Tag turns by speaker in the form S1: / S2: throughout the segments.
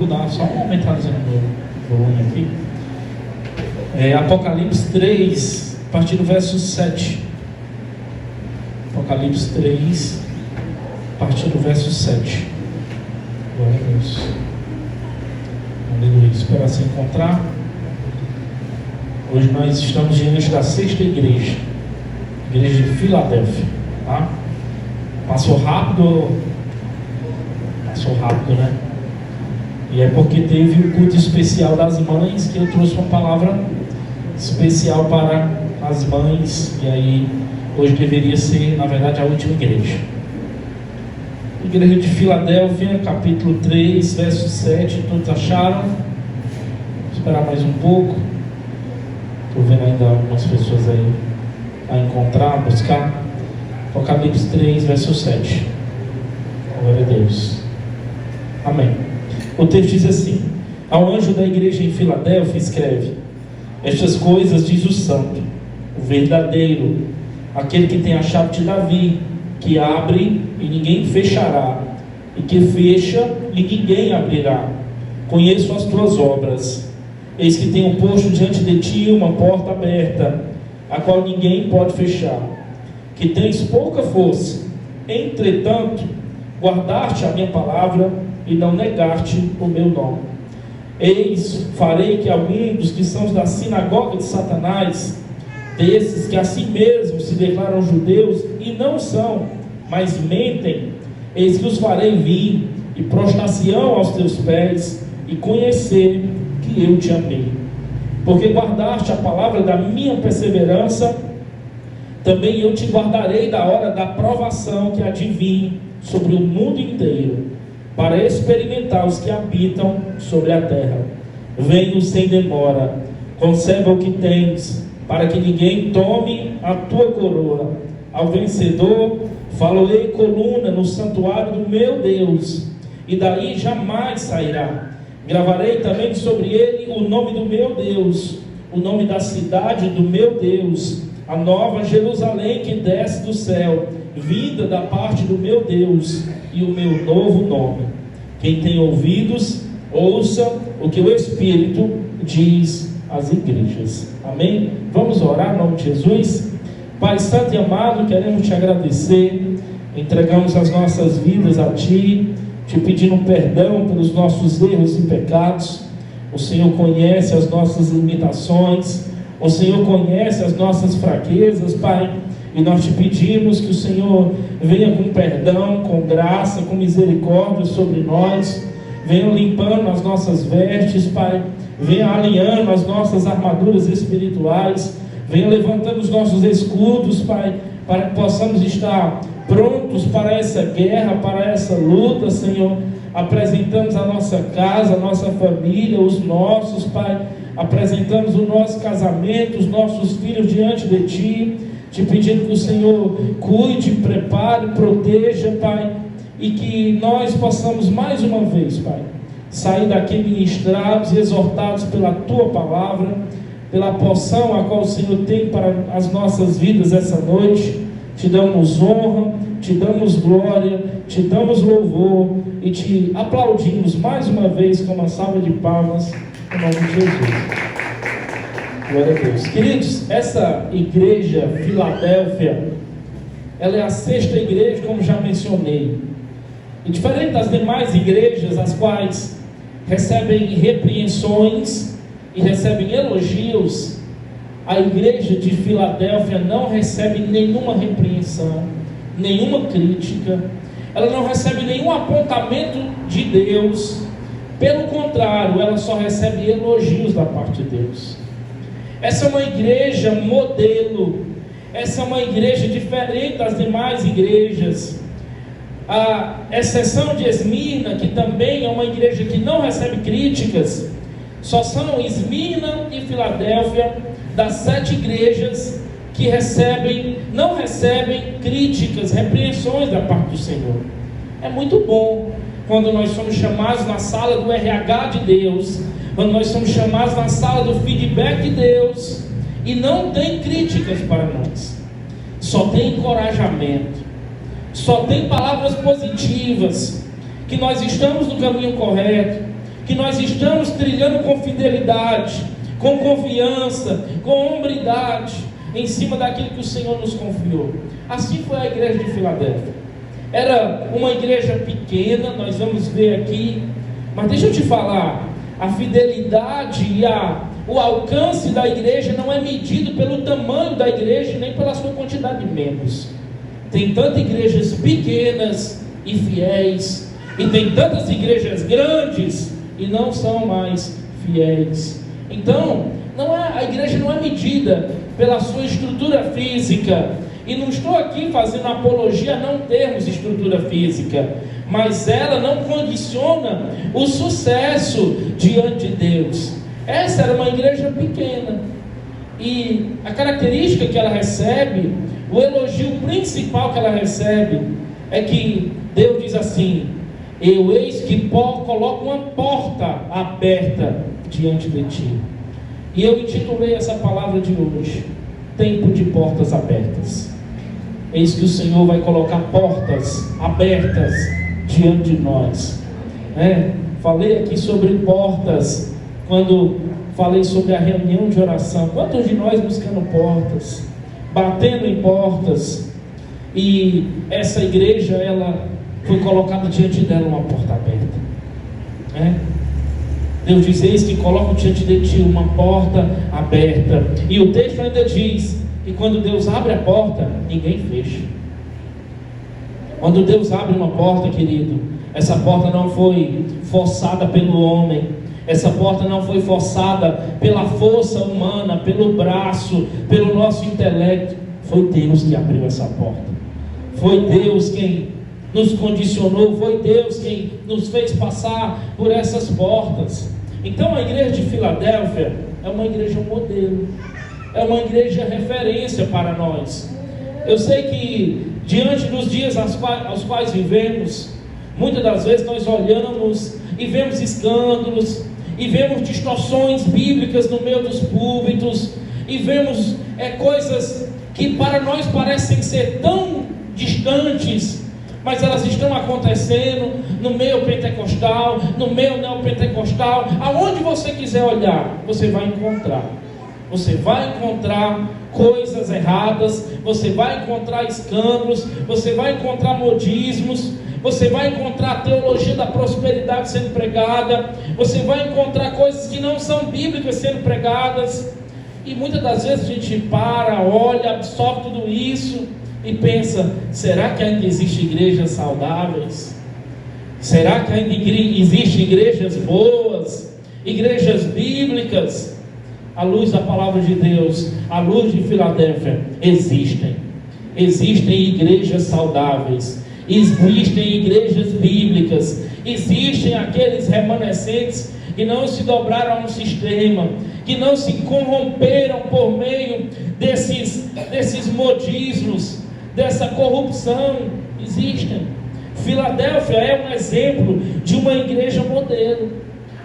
S1: Vou dar só uma aumentadinha no volume aqui. Apocalipse 3, a partir do verso 7. Apocalipse 3, a partir do verso 7. Glória a Deus. Aleluia. Espero se encontrar. Hoje nós estamos diante da sexta igreja de Filadélfia. Tá? Passou rápido, né? E é porque teve o culto especial das mães que eu trouxe uma palavra especial para as mães. E aí, hoje deveria ser, na verdade, a última igreja. Igreja de Filadélfia, capítulo 3, verso 7. Todos acharam? Vou esperar mais um pouco. Estou vendo ainda algumas pessoas aí a encontrar, buscar. Apocalipse 3, verso 7. Glória a Deus. Amém. O texto diz assim: ao anjo da igreja em Filadélfia escreve: estas coisas diz o santo, o verdadeiro, aquele que tem a chave de Davi, que abre e ninguém fechará, e que fecha e ninguém abrirá. Conheço as tuas obras, eis que tenho posto diante de ti uma porta aberta, a qual ninguém pode fechar, que tens pouca força, entretanto guardaste a minha palavra e não negaste o meu nome. Eis, farei que alguns dos que são da sinagoga de Satanás, desses que a si mesmos se declaram judeus e não são, mas mentem, eis que os farei vir e prostrar-se-ão aos teus pés e conhecer que eu te amei. Porque guardaste a palavra da minha perseverança, também eu te guardarei da hora da provação que há de vir sobre o mundo inteiro, para experimentar os que habitam sobre a terra. Venho sem demora, conserva o que tens, para que ninguém tome a tua coroa. Ao vencedor faloei coluna no santuário do meu Deus, e daí jamais sairá. Gravarei também sobre ele o nome do meu Deus, o nome da cidade do meu Deus, a nova Jerusalém que desce do céu, vinda da parte do meu Deus, e o meu novo nome. Quem tem ouvidos, ouça o que o Espírito diz às igrejas. Amém? Vamos orar em nome de Jesus. Pai santo e amado, queremos te agradecer. Entregamos as nossas vidas a ti, te pedindo perdão pelos nossos erros e pecados. O Senhor conhece as nossas limitações, o Senhor conhece as nossas fraquezas, Pai. E nós te pedimos que o Senhor venha com perdão, com graça, com misericórdia sobre nós. Venha limpando as nossas vestes, Pai. Venha alinhando as nossas armaduras espirituais. Venha levantando os nossos escudos, Pai, para que possamos estar prontos para essa guerra, para essa luta, Senhor. Apresentamos a nossa casa, a nossa família, os nossos, Pai. Apresentamos o nosso casamento, os nossos filhos diante de Ti, te pedindo que o Senhor cuide, prepare, proteja, Pai, e que nós possamos mais uma vez, Pai, sair daqui ministrados e exortados pela Tua palavra, pela porção a qual o Senhor tem para as nossas vidas essa noite. Te damos honra, te damos glória, te damos louvor e te aplaudimos mais uma vez com uma salva de palmas em nome de Jesus. Glória a Deus. Queridos, essa igreja Filadélfia, ela é a sexta igreja, como já mencionei. E diferente das demais igrejas, as quais recebem repreensões e recebem elogios, a igreja de Filadélfia não recebe nenhuma repreensão, nenhuma crítica, ela não recebe nenhum apontamento de Deus. Pelo contrário, ela só recebe elogios da parte de Deus. Essa é uma igreja modelo, essa é uma igreja diferente das demais igrejas. A exceção de Esmirna, que também é uma igreja que não recebe críticas, só são Esmirna e Filadélfia, das 7 igrejas que não recebem críticas, repreensões da parte do Senhor. É muito bom quando nós somos chamados na sala do RH de Deus, quando nós somos chamados na sala do feedback de Deus, e não tem críticas para nós, só tem encorajamento, só tem palavras positivas, que nós estamos no caminho correto, que nós estamos trilhando com fidelidade, com confiança, com hombridade, em cima daquilo que o Senhor nos confiou. Assim foi a igreja de Filadélfia. Era uma igreja pequena, nós vamos ver aqui, mas deixa eu te falar, a fidelidade e o alcance da igreja não é medido pelo tamanho da igreja, nem pela sua quantidade de membros. Tem tantas igrejas pequenas e fiéis, e tem tantas igrejas grandes e não são mais fiéis. Então, a igreja não é medida pela sua estrutura física, e não estou aqui fazendo apologia a não termos estrutura física, mas ela não condiciona o sucesso diante de Deus. Essa era uma igreja pequena, e a característica que ela recebe, o elogio principal que ela recebe, é que Deus diz assim: eu eis que coloco uma porta aberta diante de ti. E eu intitulei essa palavra de hoje, tempo de portas abertas. Eis que o Senhor vai colocar portas abertas diante de nós. Falei aqui sobre portas, quando falei sobre a reunião de oração. Quantos de nós buscando portas, batendo em portas, e essa igreja, ela foi colocada diante dela uma porta aberta. Deus diz: eis que coloco diante de ti uma porta aberta. E o texto ainda diz que quando Deus abre a porta, ninguém fecha. Quando Deus abre uma porta, querido, essa porta não foi forçada pelo homem, essa porta não foi forçada pela força humana, pelo braço, pelo nosso intelecto. Foi Deus que abriu essa porta. Foi Deus quem nos condicionou, foi Deus quem nos fez passar por essas portas. Então a igreja de Filadélfia é uma igreja modelo, é uma igreja referência para nós. Eu sei que diante dos dias aos quais vivemos, muitas das vezes nós olhamos e vemos escândalos, e vemos distorções bíblicas no meio dos púlpitos, e vemos coisas que para nós parecem ser tão distantes, mas elas estão acontecendo no meio pentecostal, no meio neopentecostal. Aonde você quiser olhar, você vai encontrar. Você vai encontrar coisas erradas, você vai encontrar escândalos, você vai encontrar modismos, você vai encontrar a teologia da prosperidade sendo pregada, você vai encontrar coisas que não são bíblicas sendo pregadas. E muitas das vezes a gente para, olha, absorve tudo isso e pensa: será que ainda existem igrejas saudáveis? Será que ainda existem igrejas boas, igrejas bíblicas? À luz da palavra de Deus, à luz de Filadélfia, existem igrejas saudáveis, existem igrejas bíblicas, existem aqueles remanescentes que não se dobraram a um sistema, que não se corromperam por meio desses modismos, dessa corrupção. Existem. Filadélfia é um exemplo de uma igreja modelo,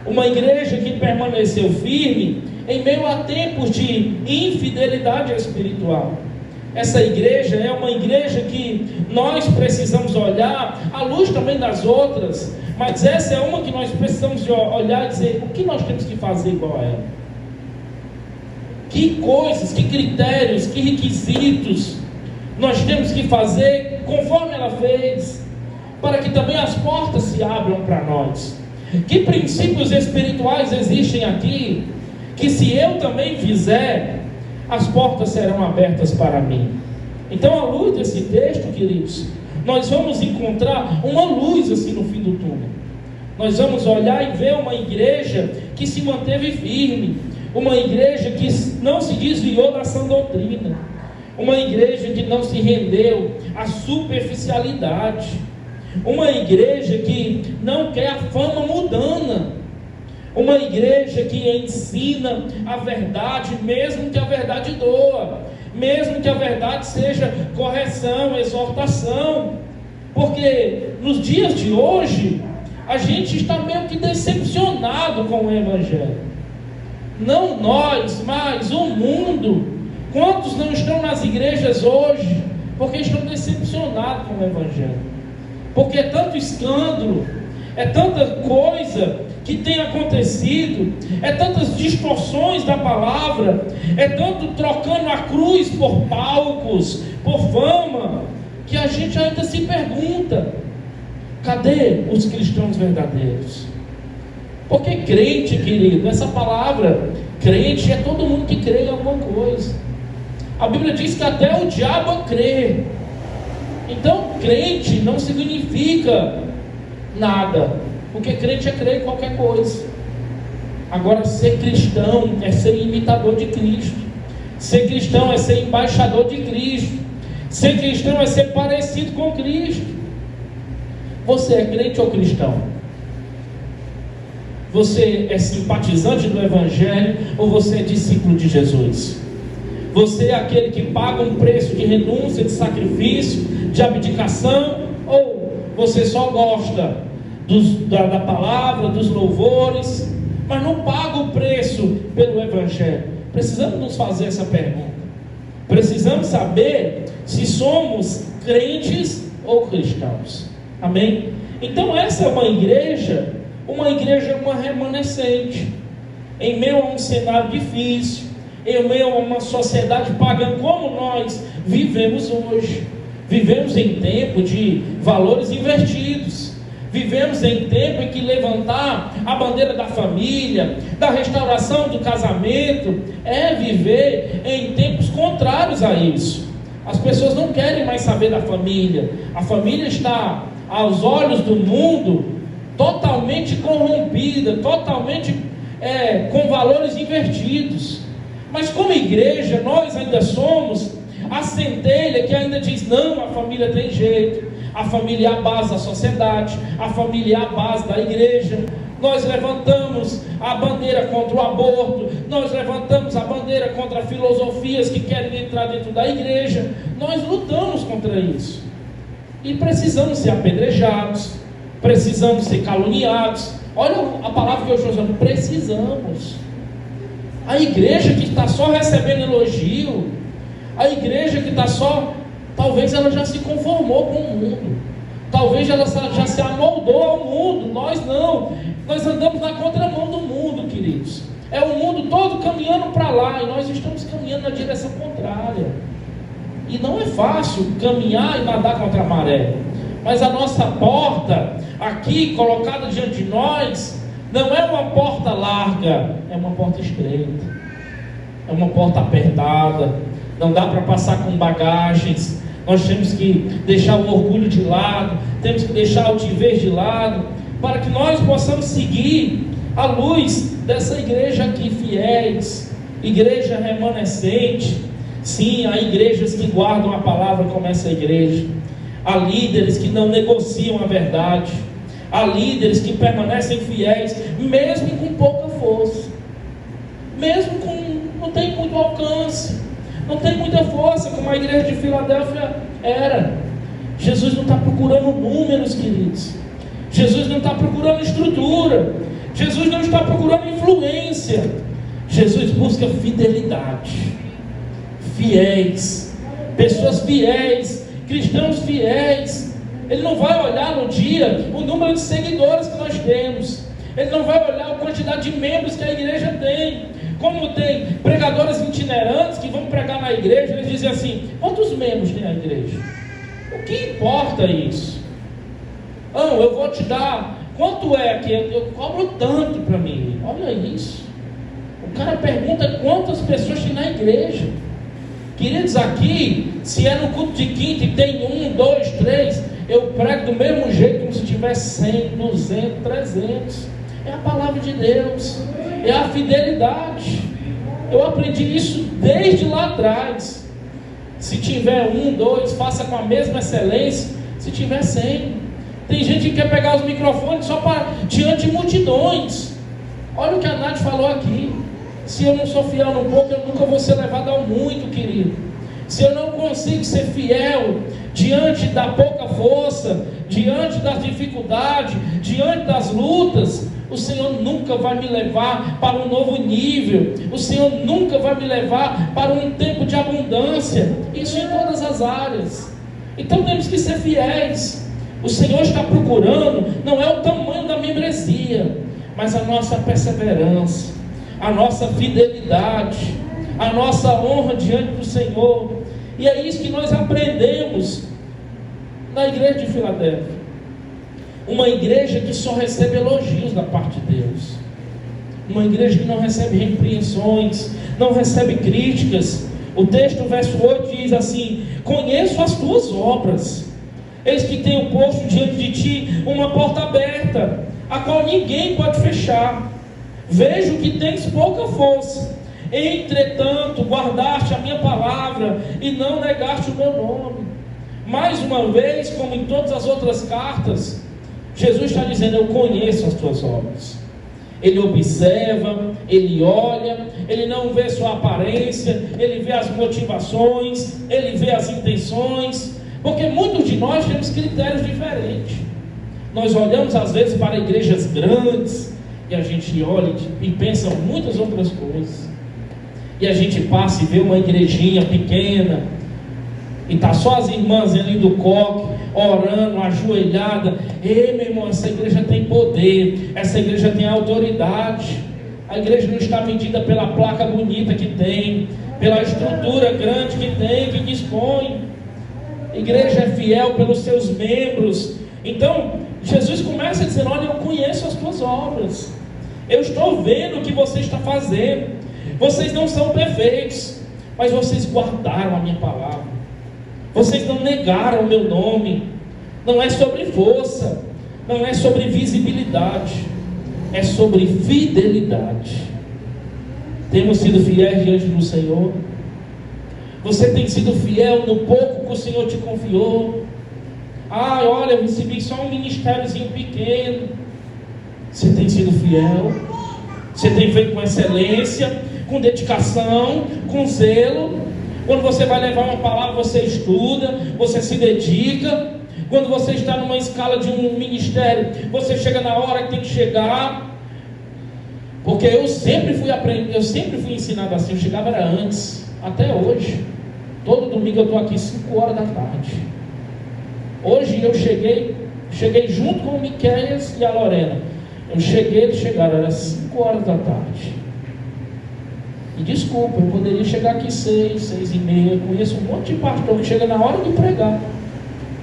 S1: uma igreja que permaneceu firme em meio a tempos de infidelidade espiritual. Essa igreja é uma igreja que nós precisamos olhar à luz também das outras, mas essa é uma que nós precisamos olhar e dizer: o que nós temos que fazer igual a ela? Que coisas, que critérios, que requisitos nós temos que fazer conforme ela fez, para que também as portas se abram para nós? Que princípios espirituais existem aqui, que se eu também fizer, as portas serão abertas para mim? Então, à luz desse texto, queridos, nós vamos encontrar uma luz assim no fim do túnel. Nós vamos olhar e ver uma igreja que se manteve firme, uma igreja que não se desviou da sã doutrina, uma igreja que não se rendeu à superficialidade, uma igreja que não quer a fama mundana, uma igreja que ensina a verdade, mesmo que a verdade doa, mesmo que a verdade seja correção, exortação, porque nos dias de hoje a gente está meio que decepcionado com o Evangelho. Não nós, mas o mundo. Quantos não estão nas igrejas hoje porque estão decepcionados com o Evangelho? Porque é tanto escândalo, é tanta coisa que tem acontecido, é tantas distorções da palavra, é tanto trocando a cruz por palcos, por fama, que a gente ainda se pergunta: cadê os cristãos verdadeiros? Porque crente, querido, essa palavra crente é todo mundo que crê em alguma coisa. A Bíblia diz que até o diabo crê. Então crente não significa nada, porque crente é crer em qualquer coisa. Agora, ser cristão é ser imitador de Cristo. Ser cristão é ser embaixador de Cristo. Ser cristão é ser parecido com Cristo. Você é crente ou cristão? Você é simpatizante do Evangelho ou você é discípulo de Jesus? Você é aquele que paga um preço de renúncia, de sacrifício, de abdicação, ou você só gosta da palavra, dos louvores, mas não paga o preço pelo Evangelho? Precisamos nos fazer essa pergunta. Precisamos saber se somos crentes ou cristãos. Amém? Então essa é uma igreja uma remanescente, em meio a um cenário difícil, em meio a uma sociedade pagã como nós vivemos hoje. Vivemos em tempo de valores invertidos. Vivemos em tempo em que levantar a bandeira da família, da restauração do casamento, é viver em tempos contrários a isso. As pessoas não querem mais saber da família. A família está, aos olhos do mundo, totalmente corrompida, totalmente com valores invertidos. Mas como igreja, nós ainda somos a centelha que ainda diz: não, a família tem jeito, a família é a base da sociedade, a família é a base da igreja. Nós levantamos a bandeira contra o aborto, nós levantamos a bandeira contra filosofias que querem entrar dentro da igreja. Nós lutamos contra isso, e precisamos ser apedrejados, precisamos ser caluniados. Olha a palavra que eu estou usando: precisamos. A igreja que está só recebendo elogio, a igreja que está só, talvez ela já se conformou com o mundo, talvez ela já se amoldou ao mundo. Nós não, nós andamos na contramão do mundo, queridos. É o mundo todo caminhando para lá, e nós estamos caminhando na direção contrária. E não é fácil caminhar e nadar contra a maré, mas a nossa porta aqui colocada diante de nós não é uma porta larga, é uma porta estreita, é uma porta apertada. Não dá para passar com bagagens. Nós temos que deixar o orgulho de lado, temos que deixar a altivez de lado, para que nós possamos seguir a luz dessa igreja aqui, fiéis, igreja remanescente. Sim, há igrejas que guardam a palavra como essa igreja. Há líderes que não negociam a verdade. Há líderes que permanecem fiéis, mesmo com pouca força, mesmo com não tem muito alcance, não tem muita força, como a igreja de Filadélfia era. Jesus não está procurando números, queridos. Jesus não está procurando estrutura. Jesus não está procurando influência. Jesus busca fidelidade, fiéis, pessoas fiéis, cristãos fiéis. Ele não vai olhar no dia o número de seguidores que nós temos. Ele não vai olhar a quantidade de membros que a igreja tem. Como tem pregadores itinerantes que vão pregar na igreja, eles dizem assim: quantos membros tem a igreja? O que importa isso? Não, eu vou te dar, quanto é que eu cobro tanto para mim? Olha isso. O cara pergunta quantas pessoas tem na igreja. Queridos, aqui, se é no culto de quinta e tem 1, 2, 3, eu prego do mesmo jeito como se tivesse 100, 200, 300. É a palavra de Deus, é a fidelidade. Eu aprendi isso desde lá atrás. Se tiver 1, 2, faça com a mesma excelência. Se tiver 100, tem gente que quer pegar os microfones só para diante de multidões. Olha o que a Nath falou aqui: se eu não sou fiel no pouco, eu nunca vou ser levado ao muito, querido. Se eu não consigo ser fiel diante da pouca força, diante das dificuldades, diante das lutas, o Senhor nunca vai me levar para um novo nível. O Senhor nunca vai me levar para um tempo de abundância. Isso em todas as áreas. Então temos que ser fiéis. O Senhor está procurando, não é o tamanho da membresia. mas a nossa perseverança, a nossa fidelidade, a nossa honra diante do Senhor. E é isso que nós aprendemos na igreja de Filadélfia. Uma igreja que só recebe elogios da parte de Deus. Uma igreja que não recebe repreensões, não recebe críticas. O texto, verso 8, diz assim: conheço as tuas obras, eis que tenho posto diante de ti uma porta aberta, a qual ninguém pode fechar. Vejo que tens pouca força, entretanto guardaste a minha palavra e não negaste o meu nome. Mais uma vez, como em todas as outras cartas, Jesus está dizendo: eu conheço as tuas obras. Ele observa, ele olha, ele não vê sua aparência, ele vê as motivações, ele vê as intenções, porque muitos de nós temos critérios diferentes. Nós olhamos às vezes para igrejas grandes e a gente olha e pensa muitas outras coisas, e a gente passa e vê uma igrejinha pequena e está só as irmãs ali do coque, orando, ajoelhada. Ei, meu irmão, essa igreja tem poder, essa igreja tem autoridade. A igreja não está medida pela placa bonita que tem, pela estrutura grande que tem, que dispõe. A igreja é fiel pelos seus membros. Então, Jesus começa dizendo: olha, eu conheço as tuas obras, eu estou vendo o que você está fazendo. Vocês não são perfeitos, mas vocês guardaram a minha palavra. Vocês não negaram o meu nome. Não é sobre força, não é sobre visibilidade, é sobre fidelidade. Temos sido fiéis diante do Senhor. Você tem sido fiel no pouco que o Senhor te confiou. Olha, eu recebi só um ministériozinho pequeno. Você tem sido fiel? Você tem feito com excelência, com dedicação, com zelo? Quando você vai levar uma palavra, você estuda, você se dedica. Quando você está numa escala de um ministério, você chega na hora que tem que chegar. Porque eu sempre fui ensinado assim. Eu chegava era antes, até hoje. Todo domingo eu estou aqui 5 horas da tarde. Hoje eu cheguei junto com o Miqueias e a Lorena. Eles chegaram, era 5 horas da tarde. E desculpa, eu poderia chegar aqui 6h30. Eu conheço um monte de pastor que chega na hora de pregar,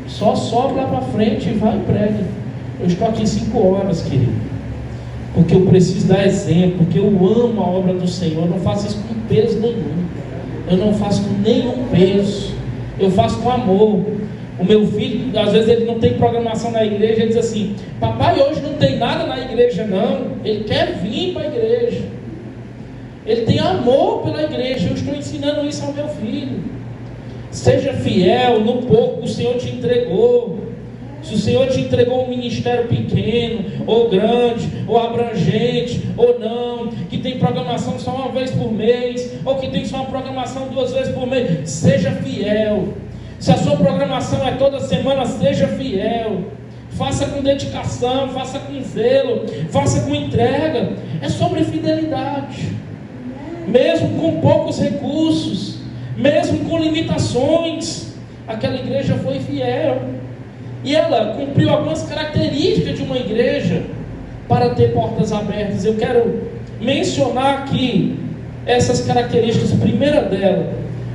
S1: só sobe lá para frente e vai e prega. Eu estou aqui 5 horas, querido, porque eu preciso dar exemplo, porque eu amo a obra do Senhor. Eu não faço isso com peso nenhum, eu não faço com nenhum peso, eu faço com amor. O meu filho, às vezes ele não tem programação na igreja, ele diz assim: papai, hoje não tem nada na igreja não. Ele quer vir para a igreja, ele tem amor pela igreja. Eu estou ensinando isso ao meu filho. Seja fiel no pouco que o Senhor te entregou. Se o Senhor te entregou um ministério pequeno, ou grande, ou abrangente, ou não, que tem programação só uma vez por mês, ou que tem só uma programação 2 vezes por mês, seja fiel. Se a sua programação é toda semana, seja fiel. Faça com dedicação, faça com zelo, faça com entrega. É sobre fidelidade. Mesmo com poucos recursos, mesmo com limitações, aquela igreja foi fiel. E ela cumpriu algumas características de uma igreja para ter portas abertas. Eu quero mencionar aqui essas características. A primeira dela,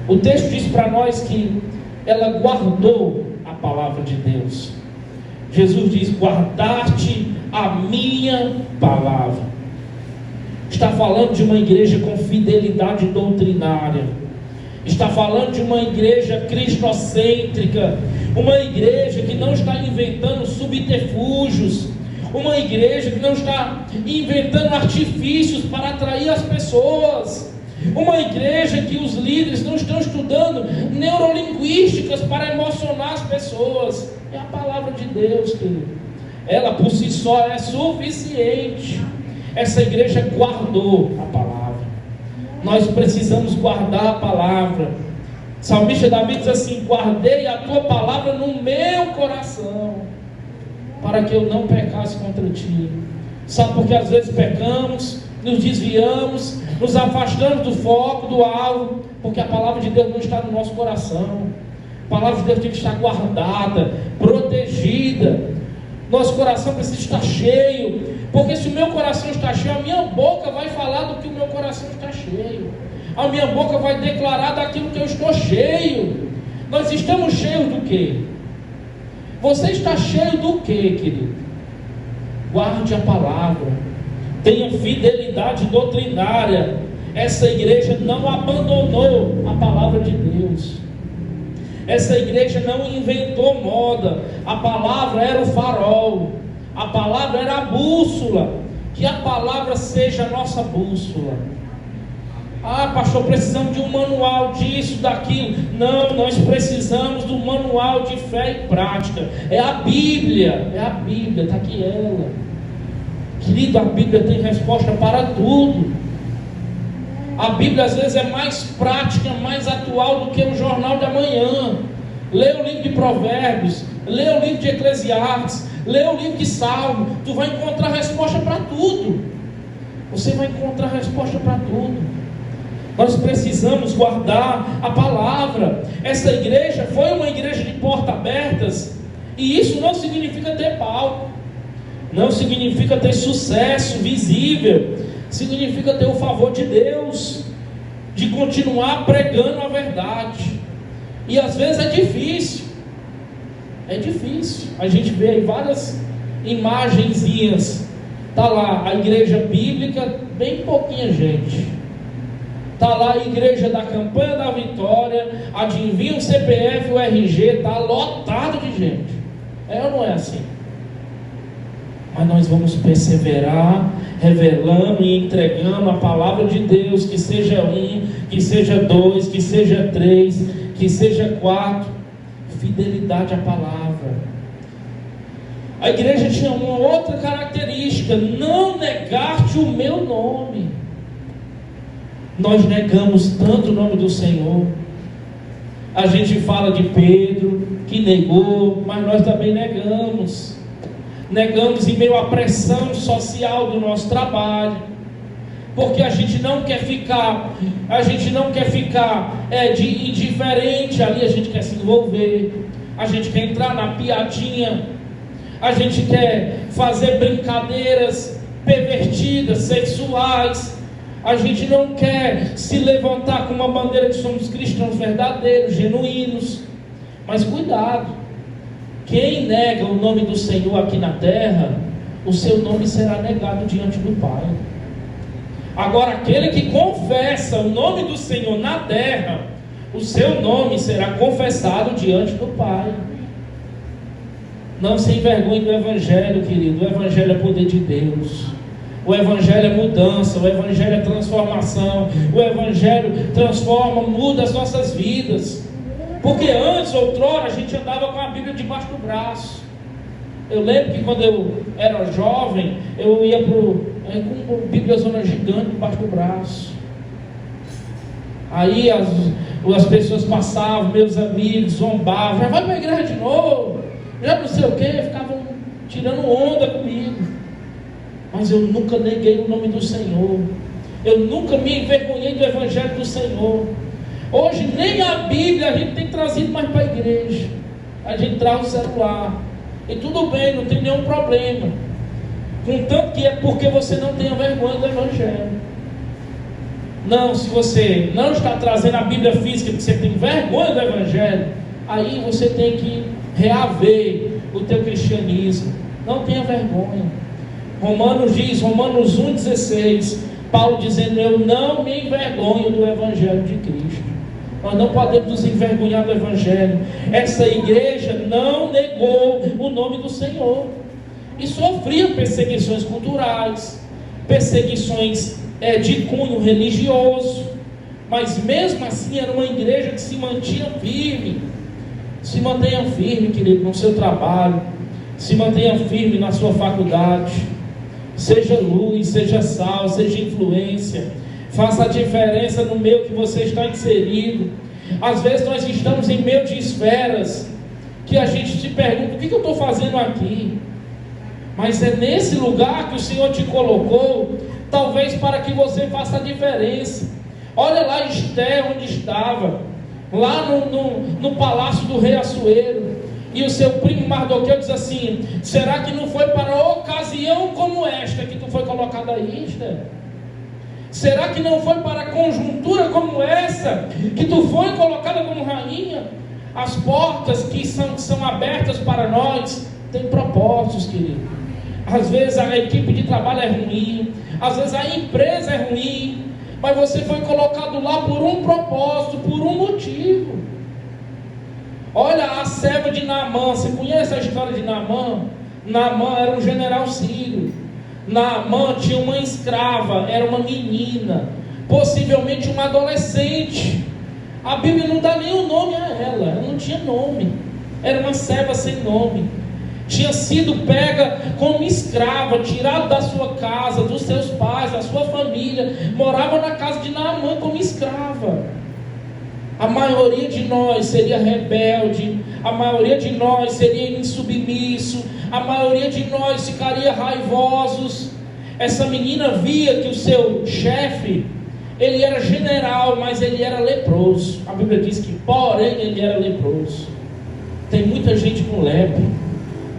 S1: o texto diz para nós que ela guardou a palavra de Deus. Jesus diz: guardaste a minha palavra. Está falando de uma igreja com fidelidade doutrinária. Está falando de uma igreja cristocêntrica, uma igreja que não está inventando subterfúgios, uma igreja que não está inventando artifícios para atrair as pessoas, uma igreja que os líderes não estão estudando neurolinguísticas para emocionar as pessoas. É a palavra de Deus, querido. Ela por si só é suficiente. Essa igreja guardou a palavra. Nós precisamos guardar a palavra. O salmista Davi diz assim: guardei a tua palavra no meu coração, para que eu não pecasse contra ti. Sabe por que às vezes pecamos, nos desviamos, nos afastamos do foco, do alvo? Porque a palavra de Deus não está no nosso coração. A palavra de Deus tem que estar guardada, protegida. Nosso coração precisa estar cheio, porque se o meu coração está cheio, a minha boca vai falar do que o meu coração está cheio. A minha boca vai declarar daquilo que eu estou cheio. Nós estamos cheios do quê? Você está cheio do quê, querido? Guarde a palavra. Tenha fidelidade doutrinária. Essa igreja não abandonou a palavra de Deus. Essa igreja não inventou moda. A palavra era o farol. A palavra era a bússola. Que a palavra seja a nossa bússola. Ah, pastor, precisamos de um manual disso, daquilo. Não, nós precisamos do manual de fé e prática. É a Bíblia, está aqui ela. Querido, a Bíblia tem resposta para tudo. A Bíblia às vezes é mais prática, mais atual do que o jornal da manhã. Lê o livro de Provérbios, lê o livro de Eclesiastes, lê o livro de Salmo. Tu vai encontrar resposta para tudo. Você vai encontrar resposta para tudo. Nós precisamos guardar a palavra. Essa igreja foi uma igreja de portas abertas. E isso não significa ter palco. Não significa ter sucesso visível. Significa ter o favor de Deus, de continuar pregando a verdade. E às vezes é difícil. É difícil. A gente vê aí várias imagenzinhas. Está lá a igreja bíblica, bem pouquinha gente. Está lá a igreja da Campanha da Vitória, adivinha o CPF, o RG, está lotado de gente. É ou não é assim? Mas nós vamos perseverar, revelando e entregando a palavra de Deus, que seja um, que seja dois, que seja três, que seja quatro. Fidelidade à palavra. A igreja tinha uma outra característica: não negar-te o meu nome. Nós negamos tanto o nome do Senhor. A gente fala de Pedro, que negou, mas nós também negamos. Negamos em meio à pressão social do nosso trabalho, porque a gente não quer ficar de indiferente ali, a gente quer se envolver, a gente quer entrar na piadinha, a gente quer fazer brincadeiras pervertidas, sexuais. A gente não quer se levantar com uma bandeira de somos cristãos verdadeiros, genuínos. Mas cuidado, quem nega o nome do Senhor aqui na terra, o seu nome será negado diante do Pai. Agora, aquele que confessa o nome do Senhor na terra, o seu nome será confessado diante do Pai. Não se envergonhe do Evangelho, querido. O Evangelho é poder de Deus. O Evangelho é mudança, o Evangelho é transformação, o Evangelho transforma, muda as nossas vidas. Porque antes, outrora, a gente andava com a Bíblia debaixo do braço. Eu lembro que quando eu era jovem, eu ia com uma Bíbliazona gigante debaixo do braço. Aí as pessoas passavam, meus amigos, zombavam, já vai para a igreja de novo, já não sei o que, ficavam tirando onda comigo. Mas eu nunca neguei o nome do Senhor. Eu nunca me envergonhei do Evangelho do Senhor. Hoje nem a Bíblia a gente tem trazido mais para a igreja. A gente traz o celular. E tudo bem, não tem nenhum problema. Contanto que é porque você não tem a vergonha do Evangelho. Não, se você não está trazendo a Bíblia física porque você tem vergonha do Evangelho, aí você tem que reaver o teu cristianismo. Não tenha vergonha. Romanos 1,16, Paulo dizendo: eu não me envergonho do Evangelho de Cristo. Nós não podemos nos envergonhar do Evangelho. Essa igreja não negou o nome do Senhor e sofria perseguições culturais, perseguições de cunho religioso, mas mesmo assim era uma igreja que se mantinha firme. Se mantenha firme, querido, no seu trabalho, se mantenha firme na sua faculdade. Seja luz, seja sal, seja influência. Faça a diferença no meio que você está inserido. Às vezes nós estamos em meio de esferas que a gente se pergunta: o que eu estou fazendo aqui? Mas é nesse lugar que o Senhor te colocou, talvez para que você faça a diferença. Olha lá Esther onde estava, lá no palácio do rei Assuero. E o seu primo Mardoqueu diz assim: será que não foi para ocasião como esta que tu foi colocada aí, Esther? Será que não foi para conjuntura como essa que tu foi colocada como rainha? As portas que são abertas para nós têm propósitos, querido. Às vezes a equipe de trabalho é ruim, às vezes a empresa é ruim, mas você foi colocado lá por um propósito, por um motivo. Olha a serva de Naamã. Você conhece a história de Naamã? Naamã era um general sírio. Naamã tinha uma escrava, era uma menina, possivelmente uma adolescente. A Bíblia não dá nem o nome a ela, ela não tinha nome, era uma serva sem nome. Tinha sido pega como escrava, tirada da sua casa, dos seus pais, da sua família, morava na casa de Naamã como escrava. A maioria de nós seria rebelde, a maioria de nós seria insubmisso, a maioria de nós ficaria raivosos. Essa menina via que o seu chefe, ele era general, mas ele era leproso. A Bíblia diz que, porém, ele era leproso. Tem muita gente com lepra.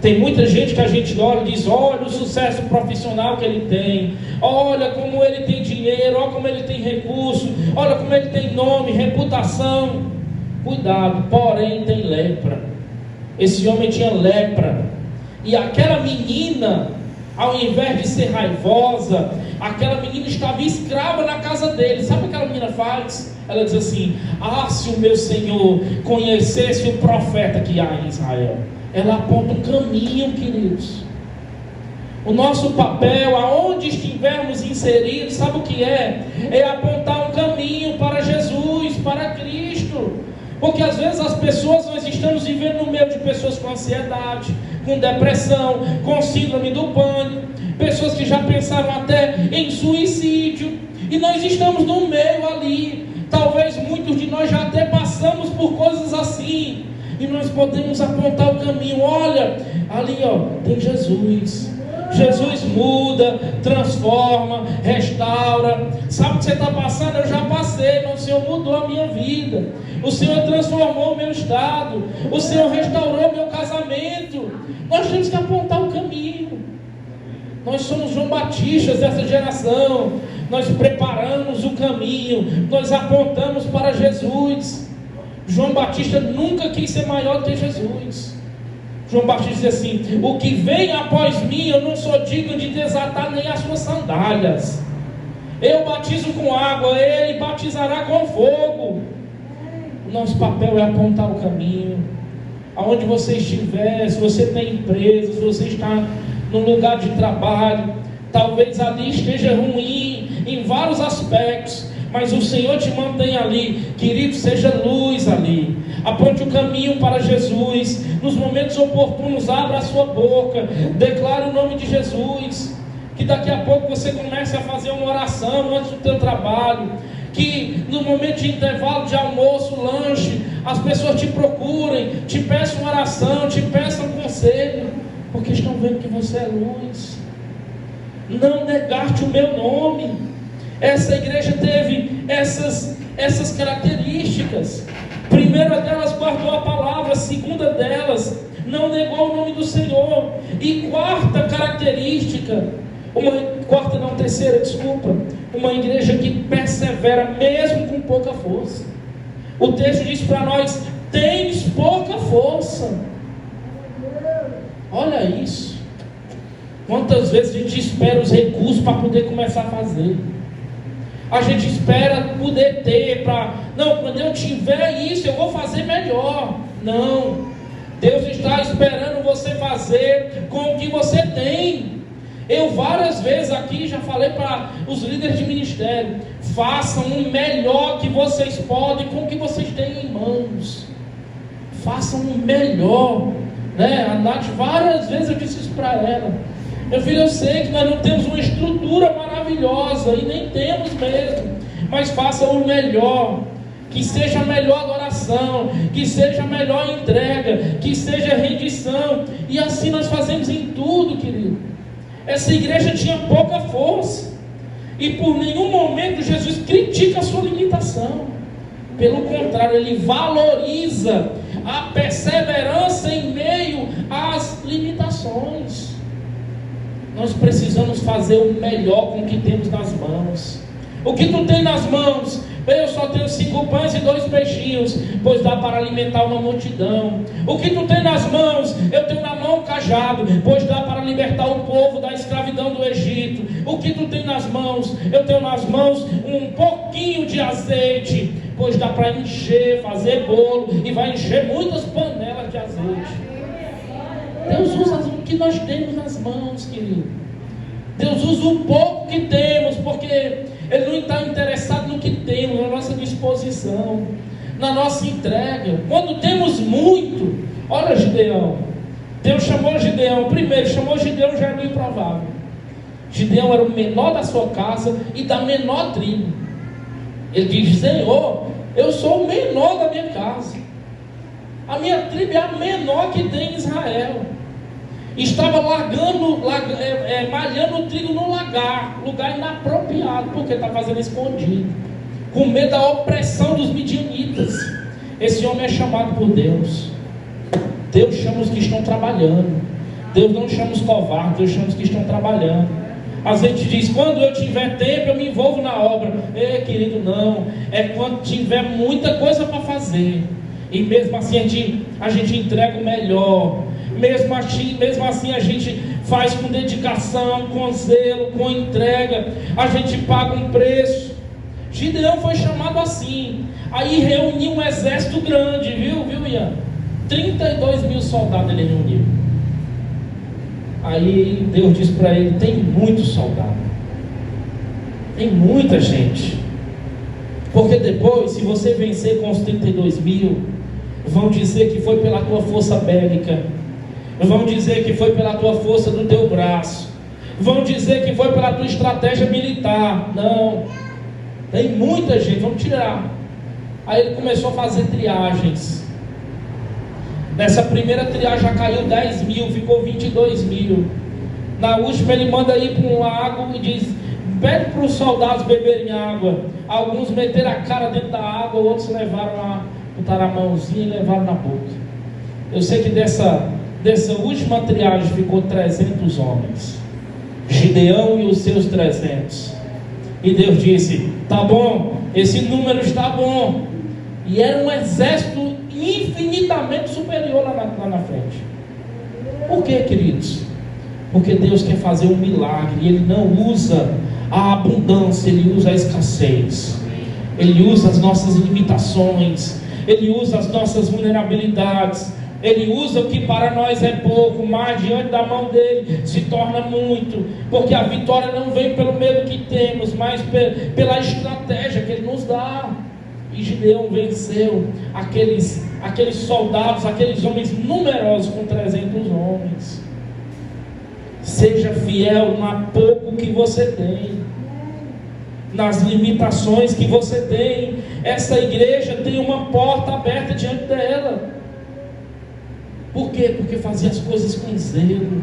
S1: Tem muita gente que a gente olha e diz: olha o sucesso profissional que ele tem, olha como ele tem dinheiro, olha como ele tem recurso, olha como ele tem nome, reputação. Cuidado, porém tem lepra. Esse homem tinha lepra. E aquela menina, ao invés de ser raivosa, aquela menina estava escrava na casa dele. Sabe o que aquela menina faz? Ela diz assim: ah, se o meu Senhor conhecesse o profeta que há em Israel. Ela aponta um caminho, queridos. O nosso papel, aonde estivermos inseridos, sabe o que é? É apontar um caminho para Jesus, para Cristo. Porque às vezes as pessoas, nós estamos vivendo no meio de pessoas com ansiedade, com depressão, com síndrome do pânico, pessoas que já pensaram até em suicídio, e nós estamos no meio ali. Talvez muitos de nós já até passamos por coisas assim, e nós podemos apontar o caminho. Olha, ali tem Jesus. Jesus muda, transforma, restaura. Sabe o que você está passando? Eu já passei, mas o Senhor mudou a minha vida. O Senhor transformou o meu estado. O Senhor restaurou o meu casamento. Nós temos que apontar o caminho. Nós somos João Batistas dessa geração. Nós preparamos o caminho. Nós apontamos para Jesus. João Batista nunca quis ser maior do que Jesus. João Batista diz assim: o que vem após mim, eu não sou digno de desatar nem as suas sandálias. Eu batizo com água, ele batizará com fogo. O nosso papel é apontar o caminho. Aonde você estiver, se você tem empresa, se você está num lugar de trabalho, talvez ali esteja ruim em vários aspectos, mas o Senhor te mantém ali, querido. Seja luz ali, aponte o caminho para Jesus. Nos momentos oportunos, abra a sua boca, declare o nome de Jesus. Que daqui a pouco você comece a fazer uma oração antes do teu trabalho. Que no momento de intervalo de almoço, lanche, as pessoas te procurem, te peçam oração, te peçam conselho, porque estão vendo que você é luz. Não negaste o meu nome. Essa igreja teve essas características. Primeira delas, guardou a palavra. Segunda delas, não negou o nome do Senhor. E quarta característica, terceira, uma igreja que persevera mesmo com pouca força. O texto diz para nós: tens pouca força. Olha isso. Quantas vezes a gente espera os recursos para poder começar a fazer? A gente espera poder ter não, quando eu tiver isso, eu vou fazer melhor. Não, Deus está esperando você fazer com o que você tem. Eu várias vezes aqui já falei para os líderes de ministério: façam o melhor que vocês podem com o que vocês têm em mãos. Façam o melhor, né? A Nath, várias vezes eu disse isso para ela: meu filho, eu sei que nós não temos uma estrutura maravilhosa, e nem temos mesmo, mas façam o melhor. Que seja a melhor adoração, que seja a melhor entrega, que seja a rendição. E assim nós fazemos em tudo, querido. Essa igreja tinha pouca força, e por nenhum momento Jesus critica a sua limitação. Pelo contrário, ele valoriza a perseverança em meio às limitações. Nós precisamos fazer o melhor com o que temos nas mãos. O que tu tem nas mãos? Eu só tenho 5 pães e 2 peixinhos, pois dá para alimentar uma multidão. O que tu tem nas mãos? Eu tenho na mão um cajado, pois dá para libertar o povo da escravidão do Egito. O que tu tem nas mãos? Eu tenho nas mãos um pouquinho de azeite, pois dá para encher, fazer bolo, e vai encher muitas panelas de azeite. Deus usa o que nós temos nas mãos, querido. Deus usa o pouco que temos, porque Ele não está interessado no que temos, na nossa disposição, na nossa entrega. Quando temos muito, olha Gideão, Deus chamou Gideão, primeiro chamou Gideão já era improvável. Gideão era o menor da sua casa e da menor tribo. Ele diz: Senhor, eu sou o menor da minha casa, a minha tribo é a menor que tem em Israel. Estava malhando o trigo no lugar inapropriado, porque está fazendo escondido, com medo da opressão dos midianitas. Esse homem é chamado por Deus. Deus chama os que estão trabalhando. Deus não chama os covardes, Deus chama os que estão trabalhando. Às vezes diz: quando eu tiver tempo eu me envolvo na obra. Querido, não. É quando tiver muita coisa para fazer, e mesmo assim a gente entrega o melhor. Mesmo assim a gente faz com dedicação, com zelo, com entrega. A gente paga um preço. Gideão foi chamado assim. Aí reuniu um exército grande, viu Ian? 32 mil soldados ele reuniu. Aí Deus disse para ele: tem muito soldado, tem muita gente. Porque depois, se você vencer com os 32 mil, vão dizer que foi pela tua força bélica. Vão dizer que foi pela tua força do teu braço. Vão dizer que foi pela tua estratégia militar. Não, tem muita gente, vamos tirar. Aí ele começou a fazer triagens. Nessa primeira triagem já caiu 10 mil, ficou 22 mil. Na última ele manda ir para um lago e diz: pede para os soldados beberem água. Alguns meteram a cara dentro da água, outros botaram a mãozinha e levaram na boca. Eu sei que dessa última triagem ficou 300 homens. Gideão e os seus 300. E Deus disse: tá bom, esse número está bom. E era um exército infinitamente superior lá na frente. Por quê, queridos? Porque Deus quer fazer um milagre. E Ele não usa a abundância, Ele usa a escassez. Ele usa as nossas limitações, Ele usa as nossas vulnerabilidades. Ele usa o que para nós é pouco, mas diante da mão dele se torna muito. Porque a vitória não vem pelo medo que temos, mas pela estratégia que Ele nos dá. E Gideão venceu aqueles soldados, aqueles homens numerosos, com 300 homens. Seja fiel na pouco que você tem, nas limitações que você tem. Essa igreja tem uma porta aberta diante dela. Por quê? Porque fazia as coisas com zelo.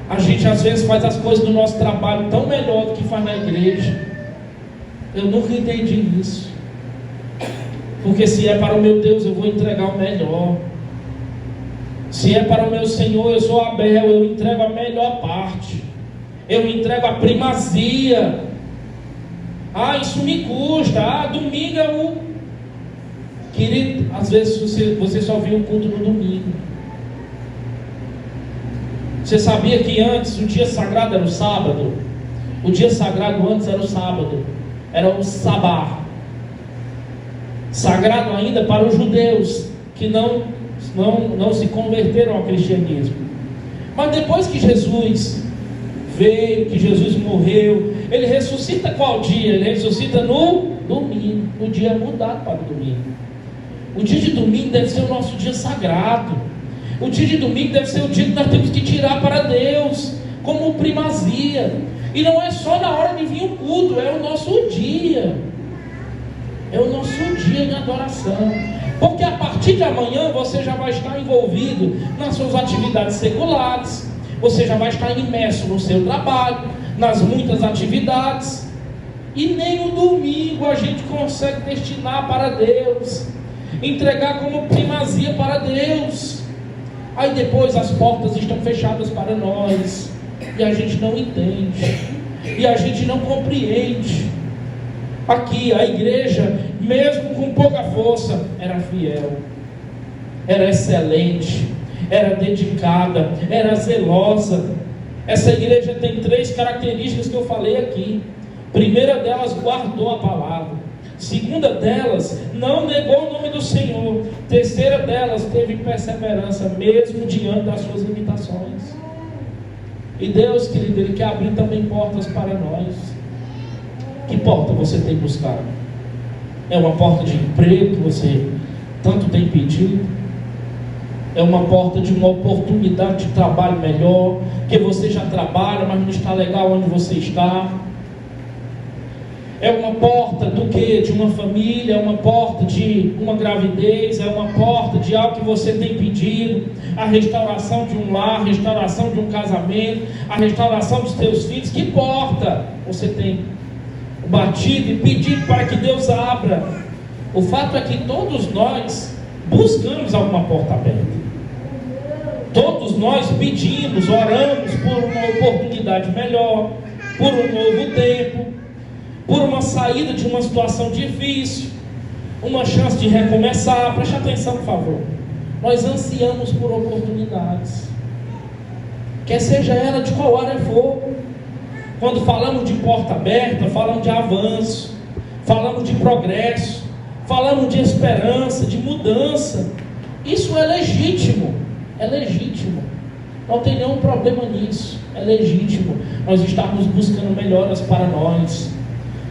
S1: A gente às vezes faz as coisas do nosso trabalho tão melhor do que faz na igreja. Eu nunca entendi isso. Porque se é para o meu Deus, eu vou entregar o melhor. Se é para o meu Senhor, eu sou Abel, eu entrego a melhor parte. Eu entrego a primazia. Isso me custa. Domingo é o... Querido, às vezes você só viu o culto no domingo. Você sabia que antes o dia sagrado era o sábado? O dia sagrado antes era o sábado. Era o sabá. Sagrado ainda para os judeus que não se converteram ao cristianismo. Mas depois que Jesus veio, que Jesus morreu, Ele ressuscita qual dia? Ele ressuscita no domingo. O dia é mudado para o domingo. O dia de domingo deve ser o nosso dia sagrado. O dia de domingo deve ser o dia que nós temos que tirar para Deus como primazia. E não é só na hora de vir o culto, é o nosso dia. É o nosso dia em adoração. Porque a partir de amanhã você já vai estar envolvido nas suas atividades seculares. Você já vai estar imerso no seu trabalho, nas muitas atividades. E nem o domingo a gente consegue destinar para Deus. entregar como primazia para Deus. Aí depois as portas estão fechadas para nós, e a gente não entende, e a gente não compreende. Aqui a igreja, mesmo com pouca força, era fiel, era excelente, era dedicada, era zelosa. Essa igreja tem 3 características que eu falei aqui. Primeira delas, guardou a palavra. Segunda delas, não negou o nome do Senhor. Terceira delas, teve perseverança, mesmo diante das suas limitações. E Deus, querido, Ele quer abrir também portas para nós. Que porta você tem buscado? É uma porta de emprego que você tanto tem pedido? É uma porta de uma oportunidade de trabalho melhor, que você já trabalha, mas não está legal onde você está? É uma porta do quê? De uma família, é uma porta de uma gravidez, é uma porta de algo que você tem pedido, a restauração de um lar, a restauração de um casamento, a restauração dos teus filhos. Que porta você tem batido e pedido para que Deus abra? O fato é que todos nós buscamos alguma porta aberta. Todos nós pedimos, oramos por uma oportunidade melhor, por um novo tempo, por uma saída de uma situação difícil, uma chance de recomeçar. Preste atenção, por favor. Nós ansiamos por oportunidades, quer seja ela de qual área for. Quando falamos de porta aberta, falamos de avanço, falamos de progresso, falamos de esperança, de mudança. Isso é legítimo, não tem nenhum problema nisso, é legítimo nós estarmos buscando melhoras para nós,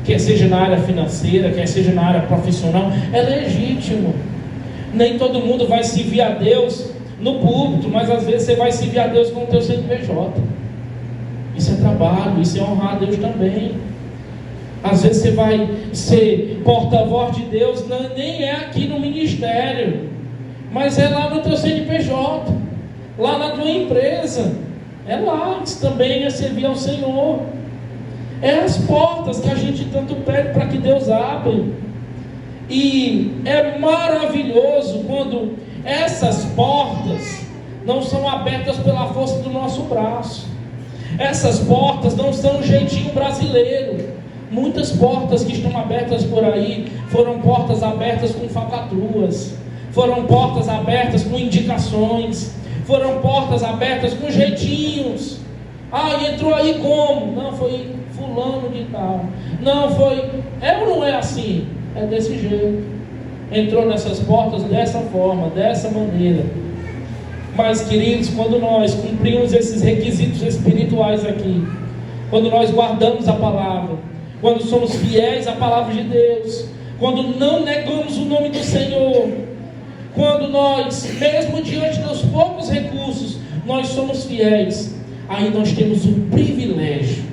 S1: quer seja na área financeira, quer seja na área profissional, é legítimo. Nem todo mundo vai servir a Deus no púlpito, mas às vezes você vai servir a Deus com o teu CNPJ. Isso é trabalho, isso é honrar a Deus também. Às vezes você vai ser porta-voz de Deus, nem é aqui no ministério, mas é lá no teu CNPJ, lá na tua empresa, é lá, isso também é servir ao Senhor. É as portas que a gente tanto pede para que Deus abra. E é maravilhoso quando essas portas não são abertas pela força do nosso braço. Essas portas não são um jeitinho brasileiro. Muitas portas que estão abertas por aí foram portas abertas com falcatruas, foram portas abertas com indicações, foram portas abertas com jeitinhos. Ah, entrou aí como? Não, foi fulano de tal. Não, foi... É ou não é assim? É desse jeito. Entrou nessas portas dessa forma, dessa maneira. Mas, queridos, quando nós cumprimos esses requisitos espirituais aqui, quando nós guardamos a palavra, quando somos fiéis à palavra de Deus, quando não negamos o nome do Senhor, quando nós, mesmo diante dos poucos recursos, nós somos fiéis, aí nós temos o privilégio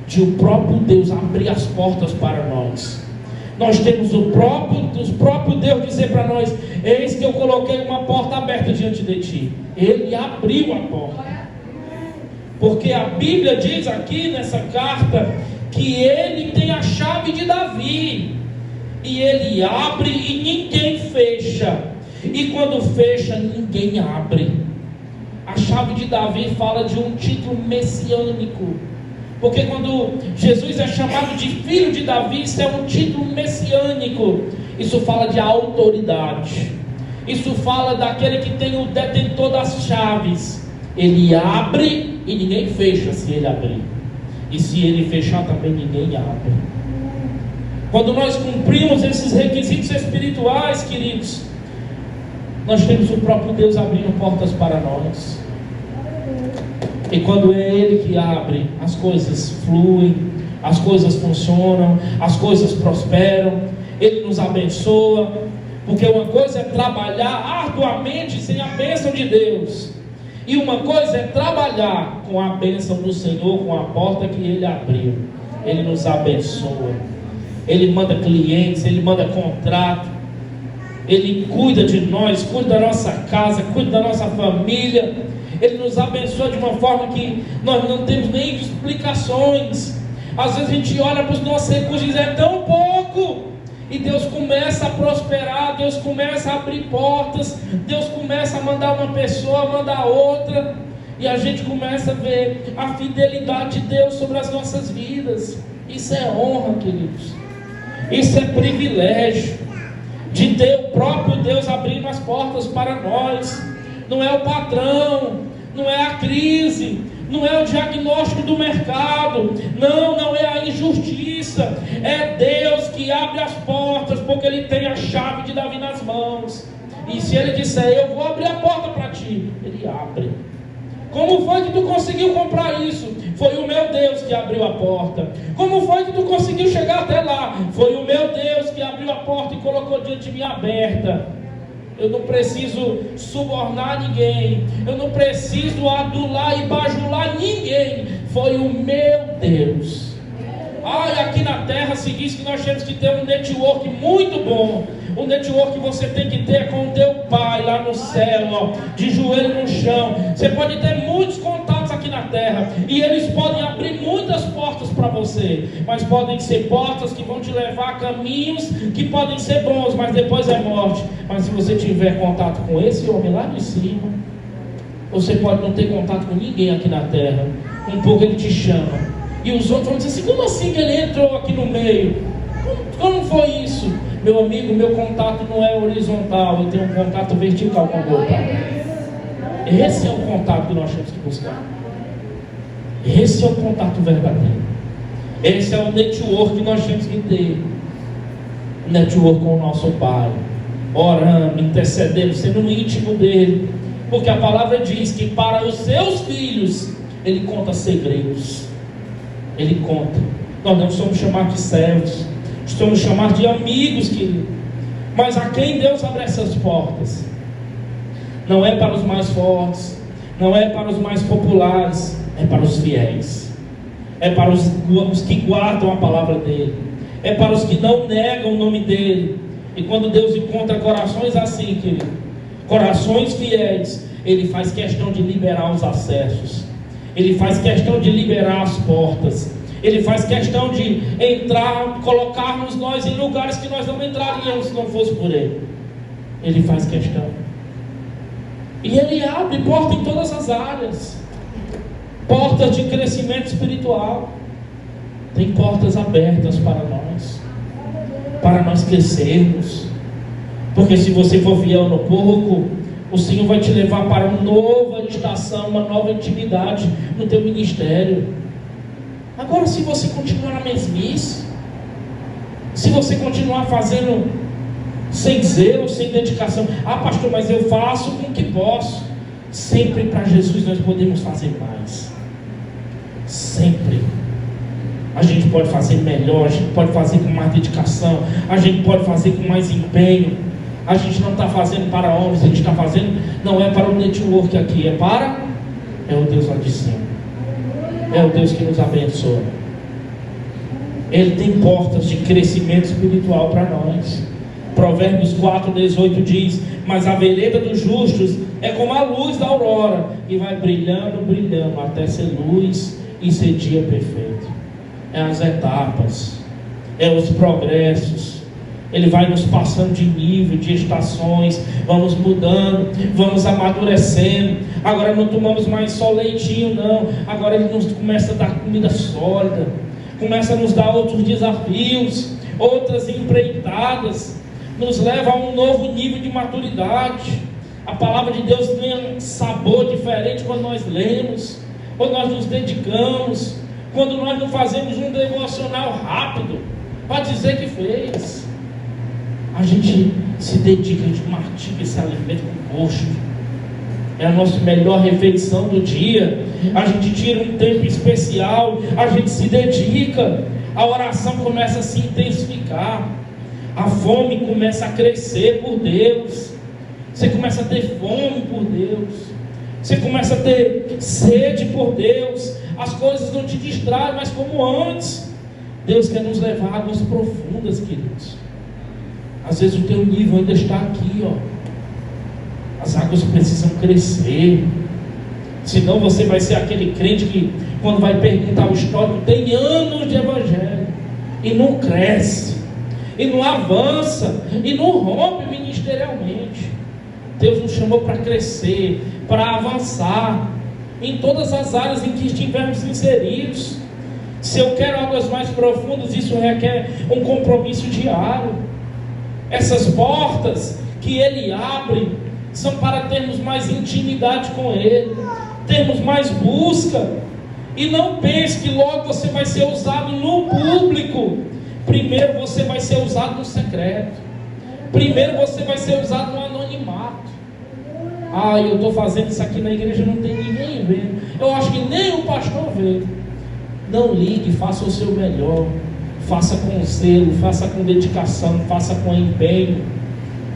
S1: de o próprio Deus abrir as portas para nós. Nós temos o próprio Deus dizer para nós: eis que eu coloquei uma porta aberta diante de ti. Ele abriu a porta, porque a Bíblia diz aqui nessa carta que Ele tem a chave de Davi, e Ele abre e ninguém fecha, e quando fecha ninguém abre. A chave de Davi fala de um título messiânico, porque quando Jesus é chamado de filho de Davi, isso é um título messiânico. Isso fala de autoridade, isso fala daquele que tem o detentor das chaves. Ele abre e ninguém fecha se ele abrir, e se ele fechar também ninguém abre. Quando nós cumprimos esses requisitos espirituais, queridos, nós temos o próprio Deus abrindo portas para nós. E quando é Ele que abre, as coisas fluem, as coisas funcionam, as coisas prosperam, Ele nos abençoa. Porque uma coisa é trabalhar arduamente sem a bênção de Deus, e uma coisa é trabalhar com a bênção do Senhor, com a porta que Ele abriu. Ele nos abençoa, Ele manda clientes, Ele manda contrato, Ele cuida de nós, cuida da nossa casa, cuida da nossa família. Ele nos abençoa de uma forma que nós não temos nem explicações. Às vezes a gente olha para os nossos recursos e diz: é tão pouco. E Deus começa a prosperar, Deus começa a abrir portas, Deus começa a mandar uma pessoa, mandar outra, e a gente começa a ver a fidelidade de Deus sobre as nossas vidas. Isso é honra, queridos. Isso é privilégio de ter o próprio Deus abrindo as portas para nós. Não é o patrão, não é a crise, não é o diagnóstico do mercado, não é a injustiça. É Deus que abre as portas, porque Ele tem a chave de Davi nas mãos. E se Ele disser, eu vou abrir a porta para ti, Ele abre. Como foi que tu conseguiu comprar isso? Foi o meu Deus que abriu a porta. Como foi que tu conseguiu chegar até lá? Foi o meu Deus que abriu a porta e colocou diante de mim aberta. Eu não preciso subornar ninguém, eu não preciso adular e bajular ninguém. Foi o meu Deus. Aqui na terra se diz que nós temos que ter um network muito bom. O network que você tem que ter é com o teu pai lá no céu, de joelho no chão. Você pode ter muitos contatos aqui na terra, e eles podem abrir muitas portas para você, mas podem ser portas que vão te levar a caminhos que podem ser bons, mas depois é morte. Mas se você tiver contato com esse homem lá de cima, você pode não ter contato com ninguém aqui na terra. Um pouco ele te chama, e os outros vão dizer assim, como assim que ele entrou aqui no meio? Como foi isso? Meu amigo, meu contato não é horizontal, eu tenho um contato vertical com o meu Pai. Esse é o contato que nós temos que buscar. Esse é o contato verdadeiro. Esse é o network que nós temos que ter. Network com o nosso Pai, orando, intercedendo, sendo íntimo dele. Porque a palavra diz que para os seus filhos Ele conta segredos. Ele conta. Nós não somos chamados de servos, somos chamados de amigos, querido. Mas a quem Deus abre essas portas? Não é para os mais fortes, não é para os mais populares, é para os fiéis, é para os que guardam a palavra dele, é para os que não negam o nome dele. E quando Deus encontra corações assim, querido, corações fiéis, Ele faz questão de liberar os acessos, Ele faz questão de liberar as portas, Ele faz questão de entrar, colocarmos nós em lugares que nós não entraríamos se não fosse por Ele. Ele faz questão. E Ele abre porta em todas as áreas. Portas de crescimento espiritual. Tem portas abertas para nós crescermos. Porque se você for fiel no pouco, o Senhor vai te levar para uma nova estação, uma nova intimidade no teu ministério. Agora, se você continuar na mesmice, se você continuar fazendo sem zelo, sem dedicação, pastor, mas eu faço com o que posso. Sempre para Jesus nós podemos fazer mais. Sempre. A gente pode fazer melhor, a gente pode fazer com mais dedicação, a gente pode fazer com mais empenho. A gente não está fazendo para homens, a gente está fazendo, não é para o network aqui, é o Deus lá de cima. É o Deus que nos abençoa. Ele tem portas de crescimento espiritual para nós. Provérbios 4:18 diz: mas a vereda dos justos é como a luz da aurora, que vai brilhando, brilhando, até ser luz e ser dia perfeito. É as etapas, é os progressos. Ele vai nos passando de nível, de estações, vamos mudando, vamos amadurecendo. Agora não tomamos mais só leitinho, não. Agora Ele nos começa a dar comida sólida, começa a nos dar outros desafios, outras empreitadas, nos leva a um novo nível de maturidade. A palavra de Deus tem um sabor diferente quando nós lemos, quando nós nos dedicamos, quando nós não fazemos um devocional rápido para dizer que fez. A gente se dedica, a gente mastiga esse alimento com gosto. É a nossa melhor refeição do dia. A gente tira um tempo especial, a gente se dedica. A oração começa a se intensificar, a fome começa a crescer por Deus. Você começa a ter fome por Deus, você começa a ter sede por Deus. As coisas não te distraem mais como antes. Deus quer nos levar a águas profundas, queridos. Às vezes o teu nível ainda está aqui, As águas precisam crescer. Senão você vai ser aquele crente que, quando vai perguntar o histórico, tem anos de evangelho e não cresce. e não avança, e não rompe ministerialmente. Deus nos chamou para crescer, para avançar, em todas as áreas em que estivermos inseridos. Se eu quero águas mais profundas, isso requer um compromisso diário. Essas portas que Ele abre são para termos mais intimidade com Ele, termos mais busca. E não pense que logo você vai ser usado no público. Primeiro você vai ser usado no secreto. Primeiro você vai ser usado no anonimato. Eu estou fazendo isso aqui na igreja, não tem ninguém vendo. Eu acho que nem o pastor vê. Não ligue, faça o seu melhor. Faça com zelo, faça com dedicação, faça com empenho.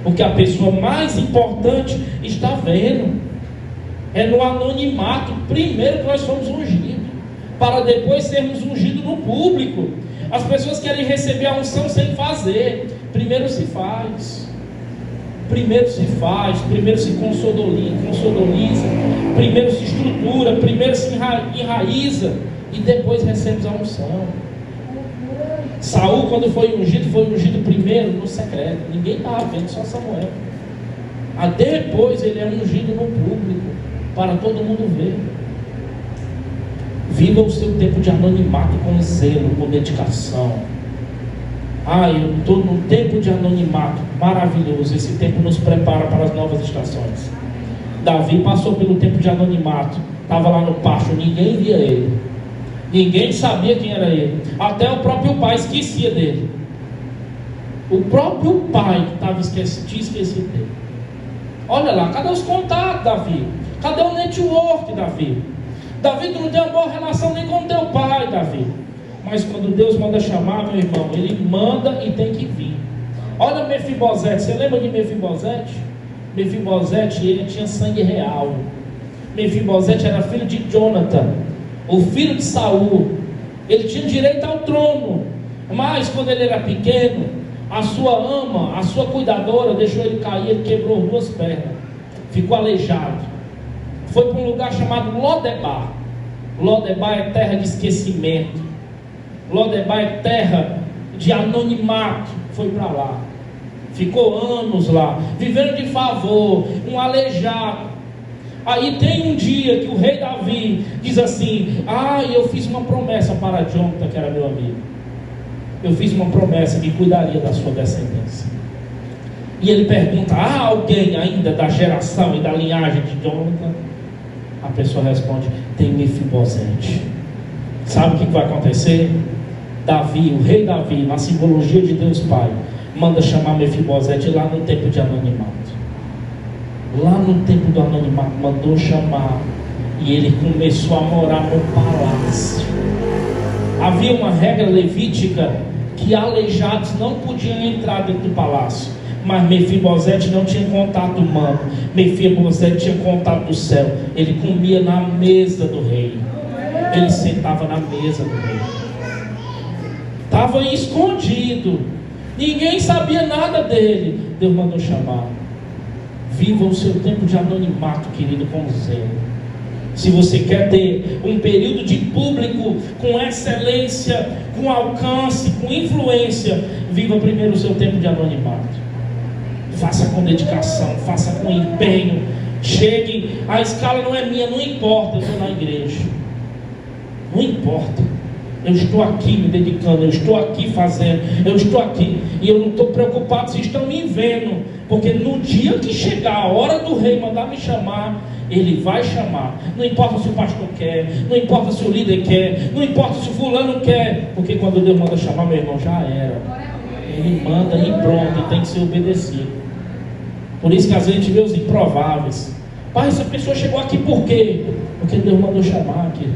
S1: Porque a pessoa mais importante está vendo. É no anonimato primeiro que nós fomos ungidos, para depois sermos ungidos no público. As pessoas querem receber a unção sem fazer. Primeiro se faz, primeiro se consolidoliza, primeiro se estrutura, primeiro se enraiza e depois recebe a unção. Saul, quando foi ungido primeiro no secreto. Ninguém estava vendo, só Samuel. Depois ele é ungido no público, para todo mundo ver. Viva o seu tempo de anonimato com zelo, com dedicação. Eu estou no tempo de anonimato, maravilhoso. Esse tempo nos prepara para as novas estações. Davi passou pelo tempo de anonimato, estava lá no pasto, ninguém via ele, ninguém sabia quem era ele, até o próprio pai esquecia dele. O próprio pai tinha esquecido dele. Olha lá, cadê os contatos, Davi? Cadê o network, Davi? Davi, tu não tem uma boa relação nem com teu pai, Davi. Mas quando Deus manda chamar, meu irmão, Ele manda e tem que vir. Olha Mefibosete, você lembra de Mefibosete? Mefibosete, ele tinha sangue real. Mefibosete era filho de Jonathan, o filho de Saul. Ele tinha direito ao trono. Mas quando ele era pequeno, a sua ama, a sua cuidadora, deixou ele cair, ele quebrou 2 pernas. Ficou aleijado. Foi para um lugar chamado Lodebar. Lodebar é terra de esquecimento. Lodebar é terra de anonimato. Foi para lá. Ficou anos lá, vivendo de favor, um aleijado. Aí tem um dia que o rei Davi diz assim: eu fiz uma promessa para Jonathan, que era meu amigo. Eu fiz uma promessa que cuidaria da sua descendência. E ele pergunta: há alguém ainda da geração e da linhagem de Jonathan? A pessoa responde: tem Mefibosete. Sabe o que vai acontecer? Davi, o rei Davi, na simbologia de Deus Pai, manda chamar Mefibosete lá no tempo de anonimato. Lá no tempo do anonimato, mandou chamar. E ele começou a morar no palácio. Havia uma regra levítica que aleijados não podiam entrar dentro do palácio. Mas Mefibosete não tinha contato humano. Mefibosete tinha contato do céu. Ele comia na mesa do rei. Ele sentava na mesa do rei. Estava escondido. Ninguém sabia nada dele. Deus mandou chamar. Viva o seu tempo de anonimato, querido, com zelo. Se você quer ter um período de público com excelência, com alcance, com influência, viva primeiro o seu tempo de anonimato. Faça com dedicação, faça com empenho. Chegue, a escala não é minha, não importa, eu estou na igreja. Não importa. Eu estou aqui me dedicando, eu estou aqui fazendo, eu estou aqui. E eu não estou preocupado se estão me vendo. Porque no dia que chegar a hora do rei mandar me chamar, ele vai chamar. Não importa se o pastor quer, não importa se o líder quer, não importa se o fulano quer. Porque quando Deus manda chamar, meu irmão, já era. Ele manda e pronto, e tem que ser obedecido. Por isso que às vezes a gente vê os improváveis. Pai, essa pessoa chegou aqui por quê? Porque Deus mandou chamar aqui.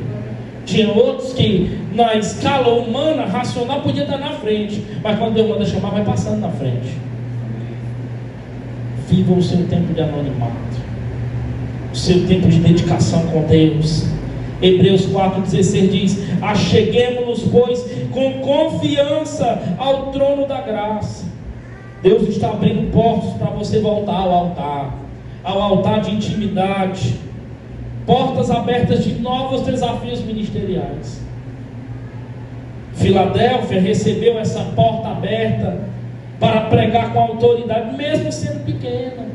S1: Tinha outros que na escala humana, racional, podia estar na frente. Mas quando Deus manda chamar, vai passando na frente. Viva o seu tempo de anonimato, o seu tempo de dedicação com Deus. Hebreus 4,16 diz: acheguemo-nos, pois, com confiança ao trono da graça. Deus está abrindo portas para você voltar ao altar de intimidade, portas abertas de novos desafios ministeriais. Filadélfia recebeu essa porta aberta para pregar com autoridade, mesmo sendo pequena.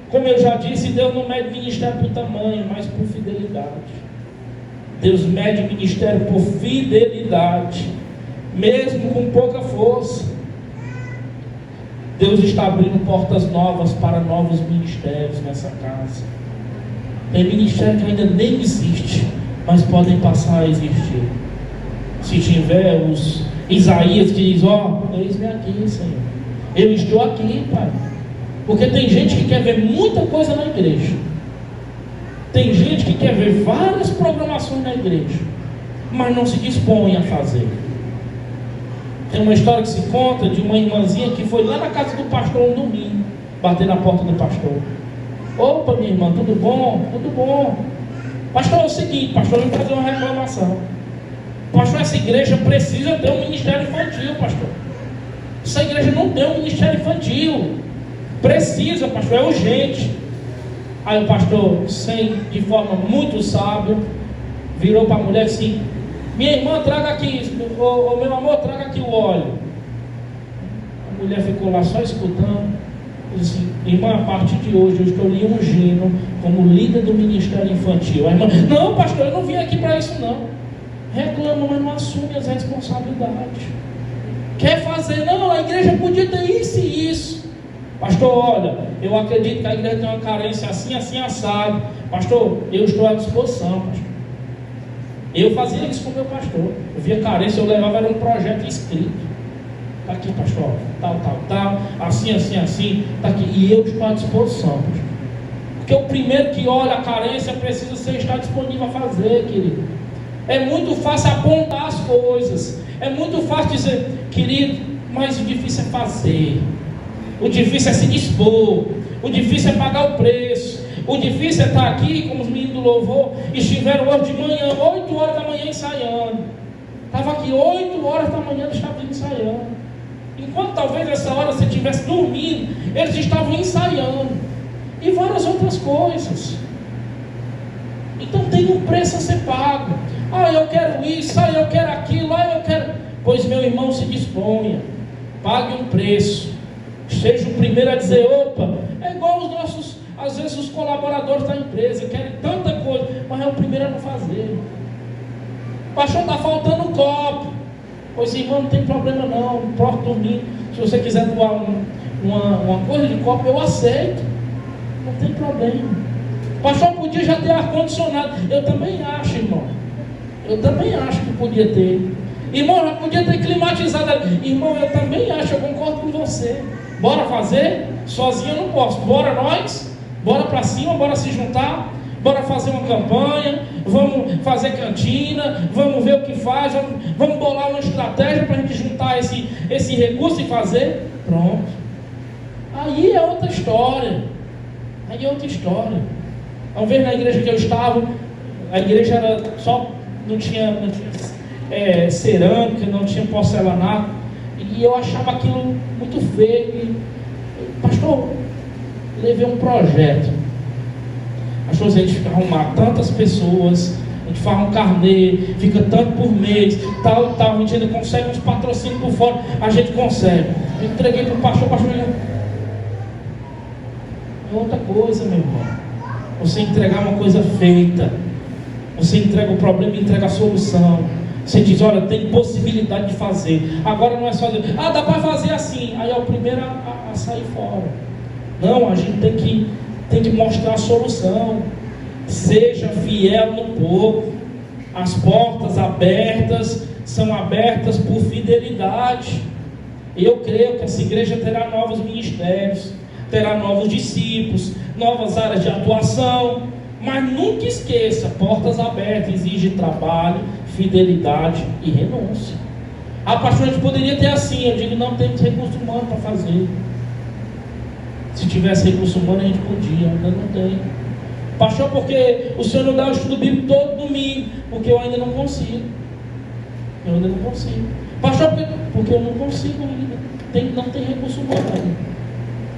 S1: Como eu já disse, Deus não mede ministério por tamanho, mas por fidelidade. Deus mede ministério por fidelidade, mesmo com pouca força. Deus está abrindo portas novas para novos ministérios nessa casa. Tem ministério que ainda nem existe, mas podem passar a existir. Se tiver os Isaías que diz: ó, eis-me aqui, Senhor, eu estou aqui, Pai. Porque tem gente que quer ver muita coisa na igreja, tem gente que quer ver várias programações na igreja, mas não se dispõe a fazer. Tem uma história que se conta de uma irmãzinha que foi lá na casa do pastor um domingo, bater na porta do pastor. Opa, minha irmã, tudo bom? Tudo bom. Pastor, é o seguinte, pastor, vem fazer uma reclamação. Pastor, essa igreja precisa ter um ministério infantil, pastor. Essa igreja não tem um ministério infantil. Precisa, pastor, é urgente. Aí o pastor, de forma muito sábia, virou para a mulher assim: minha irmã, traga aqui, meu amor, traga aqui o óleo. A mulher ficou lá só escutando. Disse assim: irmã, a partir de hoje eu estou lhe ungindo como líder do ministério infantil. A irmã: não, pastor, eu não vim aqui para isso não. Reclama, mas não assume as responsabilidades. Quer fazer? Não, a igreja podia ter isso e isso. Pastor, olha, eu acredito que a igreja tem uma carência assim, assim, assado. Pastor, eu estou à disposição, pastor. Eu fazia isso com o meu pastor. Eu via carência, eu levava, era um projeto escrito. Está aqui, pastor, tal, assim, assim, assim, está aqui. E eu estou à disposição, pastor. Porque o primeiro que olha a carência precisa estar disponível a fazer, querido. É muito fácil apontar as coisas. É muito fácil dizer: querido, mas o difícil é fazer. O difícil é se dispor. O difícil é pagar o preço. O difícil é estar aqui, como os meninos do louvor estiveram hoje de manhã, 8 horas da manhã ensaiando. Estava aqui 8 horas da manhã, eles estavam ensaiando. Enquanto talvez nessa hora você estivesse dormindo, eles estavam ensaiando. E várias outras coisas. Então tem um preço a ser pago. Ah, eu quero isso, ah, eu quero aquilo, ah, eu quero... Pois meu irmão, se disponha. Pague um preço. Seja o primeiro a dizer: opa, é igual os nossos, às vezes os colaboradores da empresa querem tanta coisa, mas é o primeiro a não fazer. Pastor, está faltando um copo. Pois irmão, não tem problema não, não posso dormir. Se você quiser doar uma coisa de copo, eu aceito. Não tem problema. Pastor, podia já ter ar-condicionado. Eu também acho, irmão. Eu também acho que podia ter. Irmão, já podia ter climatizado. Irmão, eu também acho, eu concordo com você. Bora fazer? Sozinho eu não posso. Bora nós? Bora para cima, bora se juntar. Bora fazer uma campanha. Vamos fazer cantina. Vamos ver o que faz. Vamos bolar uma estratégia para a gente juntar esse recurso e fazer. Pronto. Aí é outra história. Aí é outra história. Uma vez na igreja que eu estava, a igreja era só, não tinha cerâmica, não tinha porcelanato, e eu achava aquilo muito feio. Pastor, levei um projeto. Pastor, a gente fica arrumar tantas pessoas, a gente faz um carnê, fica tanto por mês, tal, a gente ainda consegue uns patrocínios por fora, a gente consegue. Eu entreguei para o pastor, é outra coisa, meu irmão. Você entregar uma coisa feita, você entrega o problema e entrega a solução. Você diz: olha, tem possibilidade de fazer. Agora não é só dizer: ah, dá para fazer assim. Aí é o primeiro a sair fora. Não, a gente tem que mostrar a solução. Seja fiel no pouco. As portas abertas são abertas por fidelidade. Eu creio que essa igreja terá novos ministérios, terá novos discípulos, novas áreas de atuação, mas nunca esqueça: portas abertas exigem trabalho, fidelidade e renúncia. Ah, pastor, a gente poderia ter assim. Eu digo: não temos recurso humano para fazer. Se tivesse recurso humano a gente podia, ainda não tem. Pastor, porque o senhor não dá o estudo bíblico todo domingo? Porque eu ainda não consigo. Eu ainda não consigo. Pastor, porque eu não consigo ainda. Não tem recurso humano ainda.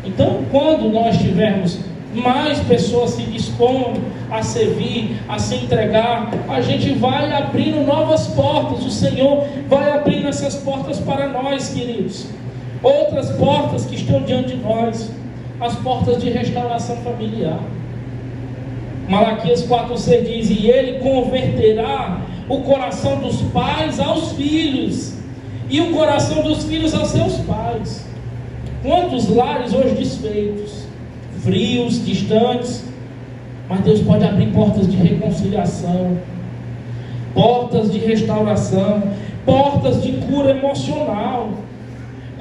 S1: Então, quando nós tivermos mais pessoas se dispondo a servir, a se entregar, a gente vai abrindo novas portas. O Senhor vai abrindo essas portas para nós, queridos. Outras portas que estão diante de nós, as portas de restauração familiar. Malaquias 4,6 diz: e ele converterá o coração dos pais aos filhos, e o coração dos filhos aos seus pais. Quantos lares hoje desfeitos, frios, distantes, mas Deus pode abrir portas de reconciliação, portas de restauração, portas de cura emocional.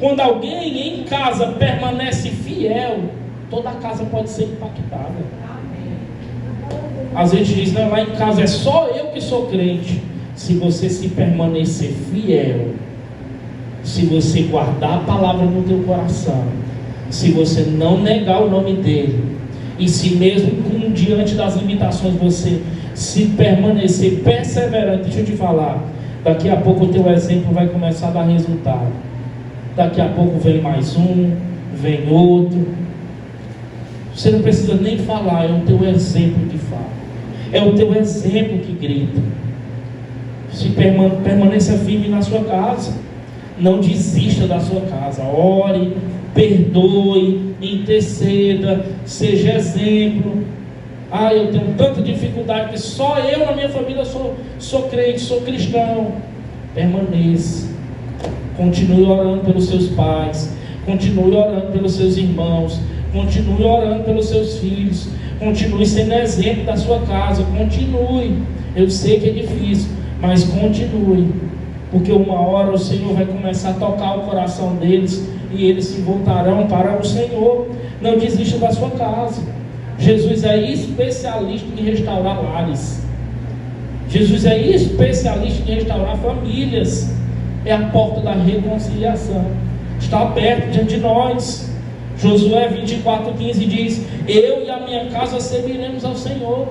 S1: Quando alguém em casa permanece fiel, toda a casa pode ser impactada. Às vezes diz: não, lá em casa é só eu que sou crente. Se você se permanecer fiel, se você guardar a palavra no teu coração, se você não negar o nome dele, e se mesmo diante das limitações você se permanecer perseverante, deixa eu te falar, daqui a pouco o teu exemplo vai começar a dar resultado. Daqui a pouco vem mais um, vem outro. Você não precisa nem falar, é o teu exemplo que fala, é o teu exemplo que grita. Se permaneça firme na sua casa, não desista da sua casa, ore, perdoe, interceda, seja exemplo. Eu tenho tanta dificuldade que só eu na minha família sou crente, sou cristão. Permaneça, continue orando pelos seus pais, continue orando pelos seus irmãos, continue orando pelos seus filhos, continue sendo exemplo da sua casa, continue. Eu sei que é difícil, mas continue, porque uma hora o Senhor vai começar a tocar o coração deles e eles se voltarão para o Senhor. Não desista da sua casa. Jesus é especialista em restaurar lares. Jesus é especialista em restaurar famílias. É a porta da reconciliação. Está aberto diante de nós. Josué 24:15 diz: eu e a minha casa serviremos ao Senhor.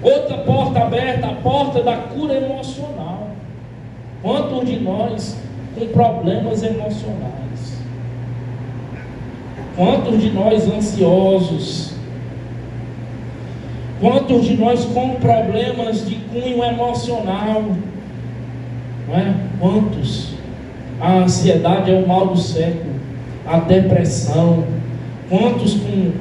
S1: Outra porta aberta, a porta da cura emocional. Quantos de nós com problemas emocionais? Quantos de nós ansiosos? Quantos de nós com problemas de cunho emocional? Não é? Quantos? A ansiedade é o mal do século, a depressão. Quantos com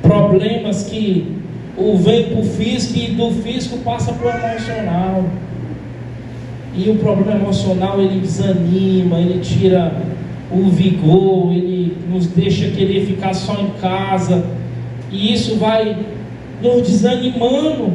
S1: problemas que vem para o físico e do físico passa para o emocional? E o problema emocional, ele desanima, ele tira o vigor, ele nos deixa querer ficar só em casa, e isso vai nos desanimando.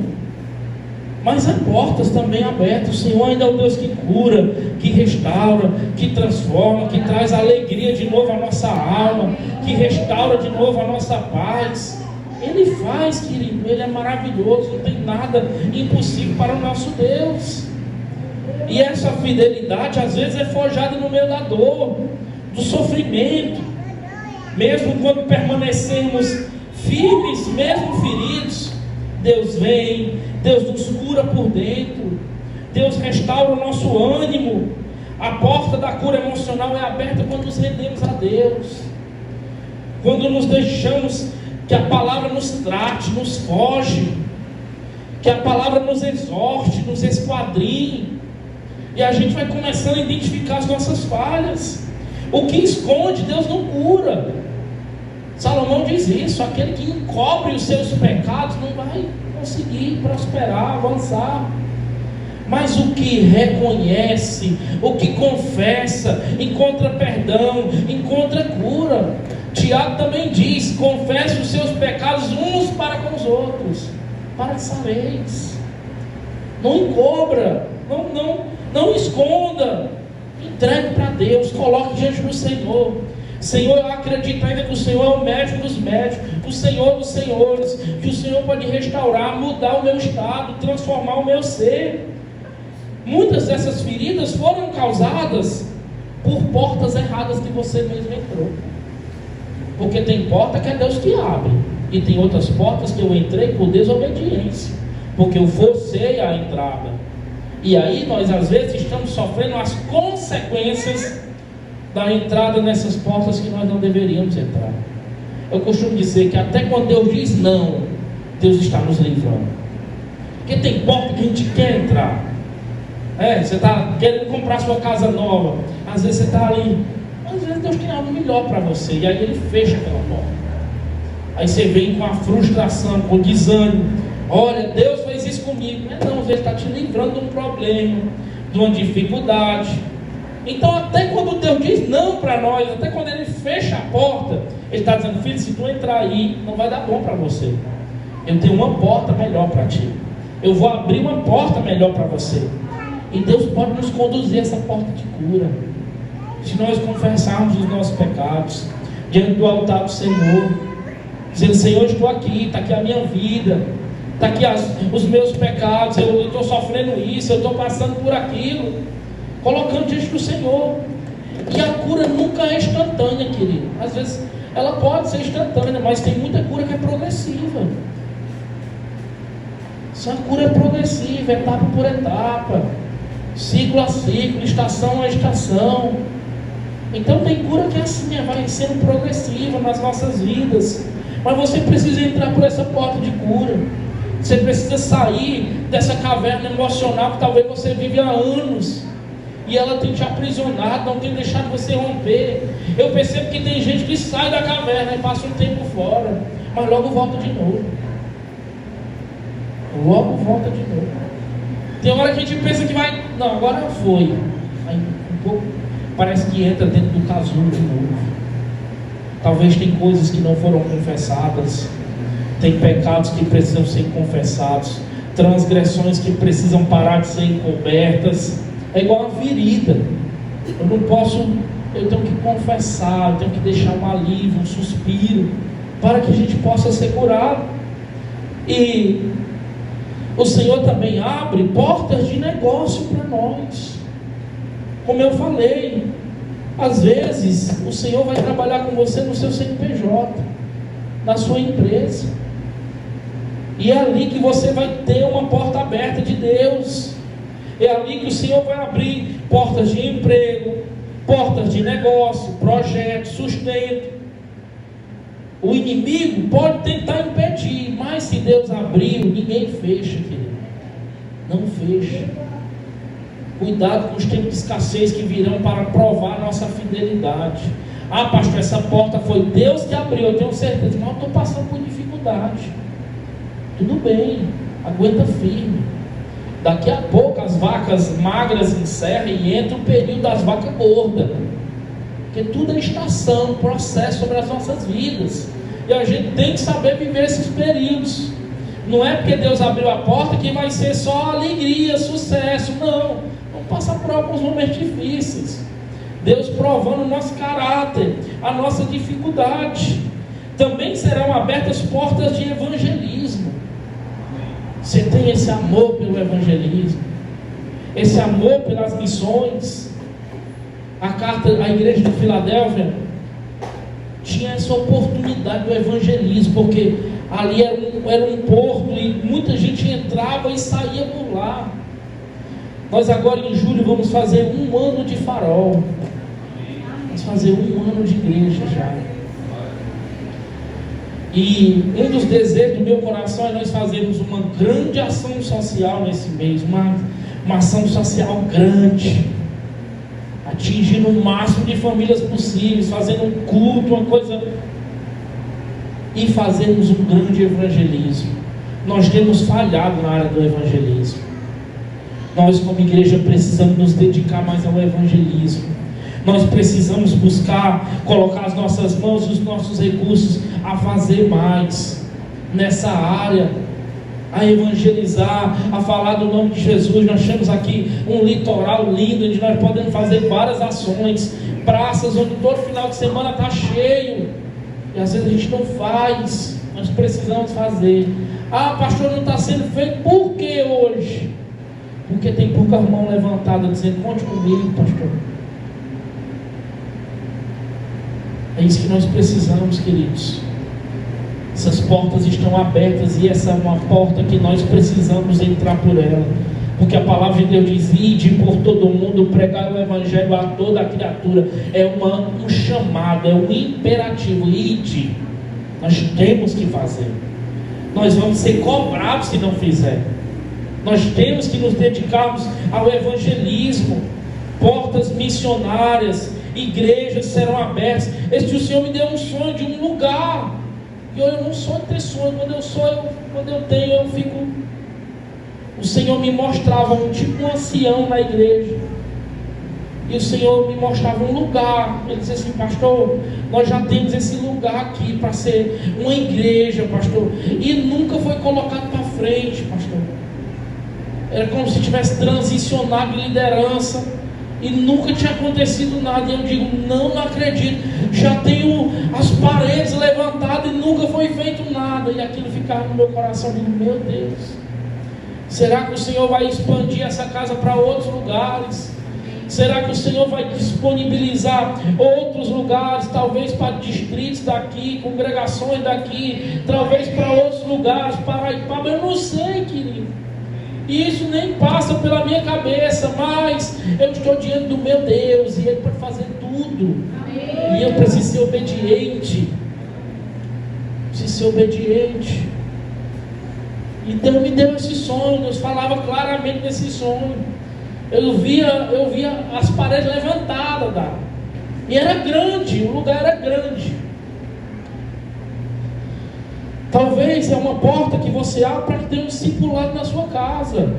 S1: Mas há portas também abertas. O Senhor ainda é o Deus que cura, que restaura, que transforma, que traz alegria de novo à nossa alma, que restaura de novo a nossa paz. Ele faz, querido, Ele é maravilhoso, não tem nada impossível para o nosso Deus. E essa fidelidade às vezes é forjada no meio da dor, do sofrimento. Mesmo quando permanecemos firmes, mesmo feridos, Deus vem, Deus nos cura por dentro, Deus restaura o nosso ânimo. A porta da cura emocional é aberta quando nos rendemos a Deus, quando nos deixamos que a palavra nos trate, nos foge, que a palavra nos exorte, nos esquadrinhe, e a gente vai começando a identificar as nossas falhas. O que esconde, Deus não cura. Salomão diz isso: aquele que encobre os seus pecados não vai conseguir prosperar, avançar. Mas o que reconhece, o que confessa, encontra perdão, encontra cura. Tiago também diz: confesse os seus pecados uns para com os outros, para que sabeis. Não encobra, não esconda, entregue para Deus, coloque diante do Senhor. Senhor, eu acredito ainda que o Senhor é o médico dos médicos, o Senhor dos senhores, que o Senhor pode restaurar, mudar o meu estado, transformar o meu ser. Muitas dessas feridas foram causadas por portas erradas que você mesmo entrou. Porque tem porta que é Deus que abre, e tem outras portas que eu entrei por desobediência, porque eu forcei a entrada. E aí nós às vezes estamos sofrendo as consequências da entrada nessas portas que nós não deveríamos entrar. Eu costumo dizer que até quando Deus diz não, Deus está nos livrando. Porque tem porta que a gente quer entrar. Você está querendo comprar sua casa nova, às vezes você está ali, às vezes Deus tem algo melhor para você. E aí ele fecha aquela porta. Aí você vem com a frustração, com o desânimo. Olha, Deus fez isso comigo. Não, Ele está te livrando de um problema, de uma dificuldade. Então até quando Deus diz não para nós, até quando Ele fecha a porta, Ele está dizendo: filho, se tu entrar aí, não vai dar bom para você. Eu tenho uma porta melhor para ti. Eu vou abrir uma porta melhor para você. E Deus pode nos conduzir a essa porta de cura, se nós confessarmos os nossos pecados diante do altar do Senhor, dizendo: Senhor, estou aqui, está aqui a minha vida, está aqui os meus pecados, eu estou sofrendo isso, eu estou passando por aquilo, colocando diante do Senhor. E a cura nunca é instantânea, querido. Às vezes ela pode ser instantânea, mas tem muita cura que é progressiva. Essa cura é progressiva, etapa por etapa, ciclo a ciclo, estação a estação. Então tem cura que é assim, vai sendo progressiva nas nossas vidas. Mas você precisa entrar por essa porta de cura. Você precisa sair dessa caverna emocional que talvez você vive há anos e ela tem te aprisionado, não tem deixado você romper. Eu percebo que tem gente que sai da caverna e passa um tempo fora, mas logo volta de novo. Logo volta de novo. Tem hora que a gente pensa que vai, não, agora foi. Aí um pouco parece que entra dentro do casulo de novo. Talvez tem coisas que não foram confessadas, tem pecados que precisam ser confessados, transgressões que precisam parar de ser encobertas. É igual a ferida. Eu não posso, eu tenho que confessar, eu tenho que deixar um alívio, um suspiro, para que a gente possa ser curado. E o Senhor também abre portas de negócio para nós. Como eu falei, às vezes o Senhor vai trabalhar com você no seu CNPJ, na sua empresa, e é ali que você vai ter uma porta aberta de Deus. É ali que o Senhor vai abrir portas de emprego, portas de negócio, projeto, sustento. O inimigo pode tentar impedir, mas se Deus abriu, ninguém fecha, querido. Não fecha. Cuidado com os tempos de escassez que virão para provar a nossa fidelidade. Ah, pastor, essa porta foi Deus que abriu, eu tenho certeza, mas eu estou passando por dificuldade. Tudo bem, aguenta firme. Daqui a pouco as vacas magras encerram e entra o período das vacas gordas. Porque tudo é estação, processo sobre as nossas vidas. E a gente tem que saber viver esses períodos. Não é porque Deus abriu a porta que vai ser só alegria, sucesso. Não. Vamos passar por alguns momentos difíceis. Deus provando o nosso caráter, a nossa dificuldade. Também serão abertas portas de evangelismo. Você tem esse amor pelo evangelismo, esse amor pelas missões. A igreja de Filadélfia tinha essa oportunidade do evangelismo, porque ali era um porto e muita gente entrava e saía por lá. Nós agora em julho vamos fazer 1 ano de Farol. Vamos fazer 1 ano de igreja já. E um dos desejos do meu coração é nós fazermos uma grande ação social nesse mês, uma ação social grande, atingindo o máximo de famílias possíveis, fazendo um culto, uma coisa, e fazermos um grande evangelismo. Nós temos falhado na área do evangelismo. Nós como igreja precisamos nos dedicar mais ao evangelismo. Nós precisamos buscar, colocar as nossas mãos e os nossos recursos a fazer mais nessa área, a evangelizar, a falar do nome de Jesus. Nós temos aqui um litoral lindo, onde nós podemos fazer várias ações, praças onde todo final de semana está cheio, e às vezes a gente não faz. Nós precisamos fazer. Ah, pastor, não está sendo feito, por que hoje? Porque tem poucas mãos levantadas dizendo: conte comigo, pastor. É isso que nós precisamos, queridos. Essas portas estão abertas e essa é uma porta que nós precisamos entrar por ela. Porque a palavra de Deus diz: ide por todo mundo, pregar o evangelho a toda a criatura. É um chamado, é um imperativo. Ide. Nós temos que fazer. Nós vamos ser cobrados se não fizer. Nós temos que nos dedicarmos ao evangelismo, portas missionárias. igrejas serão abertas. O Senhor me deu um sonho de um lugar. E eu não sou de ter sonho. Quando eu tenho, eu fico. O Senhor me mostrava um ancião na igreja. E o Senhor me mostrava um lugar. Ele disse assim: pastor, nós já temos esse lugar aqui para ser uma igreja, pastor. E nunca foi colocado para frente, pastor. Era como se tivesse transicionado de liderança e nunca tinha acontecido nada. E eu digo: não acredito. Já tenho as paredes levantadas e nunca foi feito nada. E aquilo ficava no meu coração. Eu digo: meu Deus, será que o Senhor vai expandir essa casa para outros lugares? Será que o Senhor vai disponibilizar outros lugares, talvez para distritos daqui, congregações daqui, talvez para outros lugares, para Ipaba? Eu não sei, querido. E isso nem passa pela minha cabeça, mas eu estou diante do meu Deus e Ele pode fazer tudo. E eu preciso ser obediente. Preciso ser obediente. E Deus me deu esse sonho. Deus falava claramente desse sonho. Eu via as paredes levantadas, e era grande, o lugar era grande. Talvez é uma porta que você abre para que tenha um discipulado na sua casa.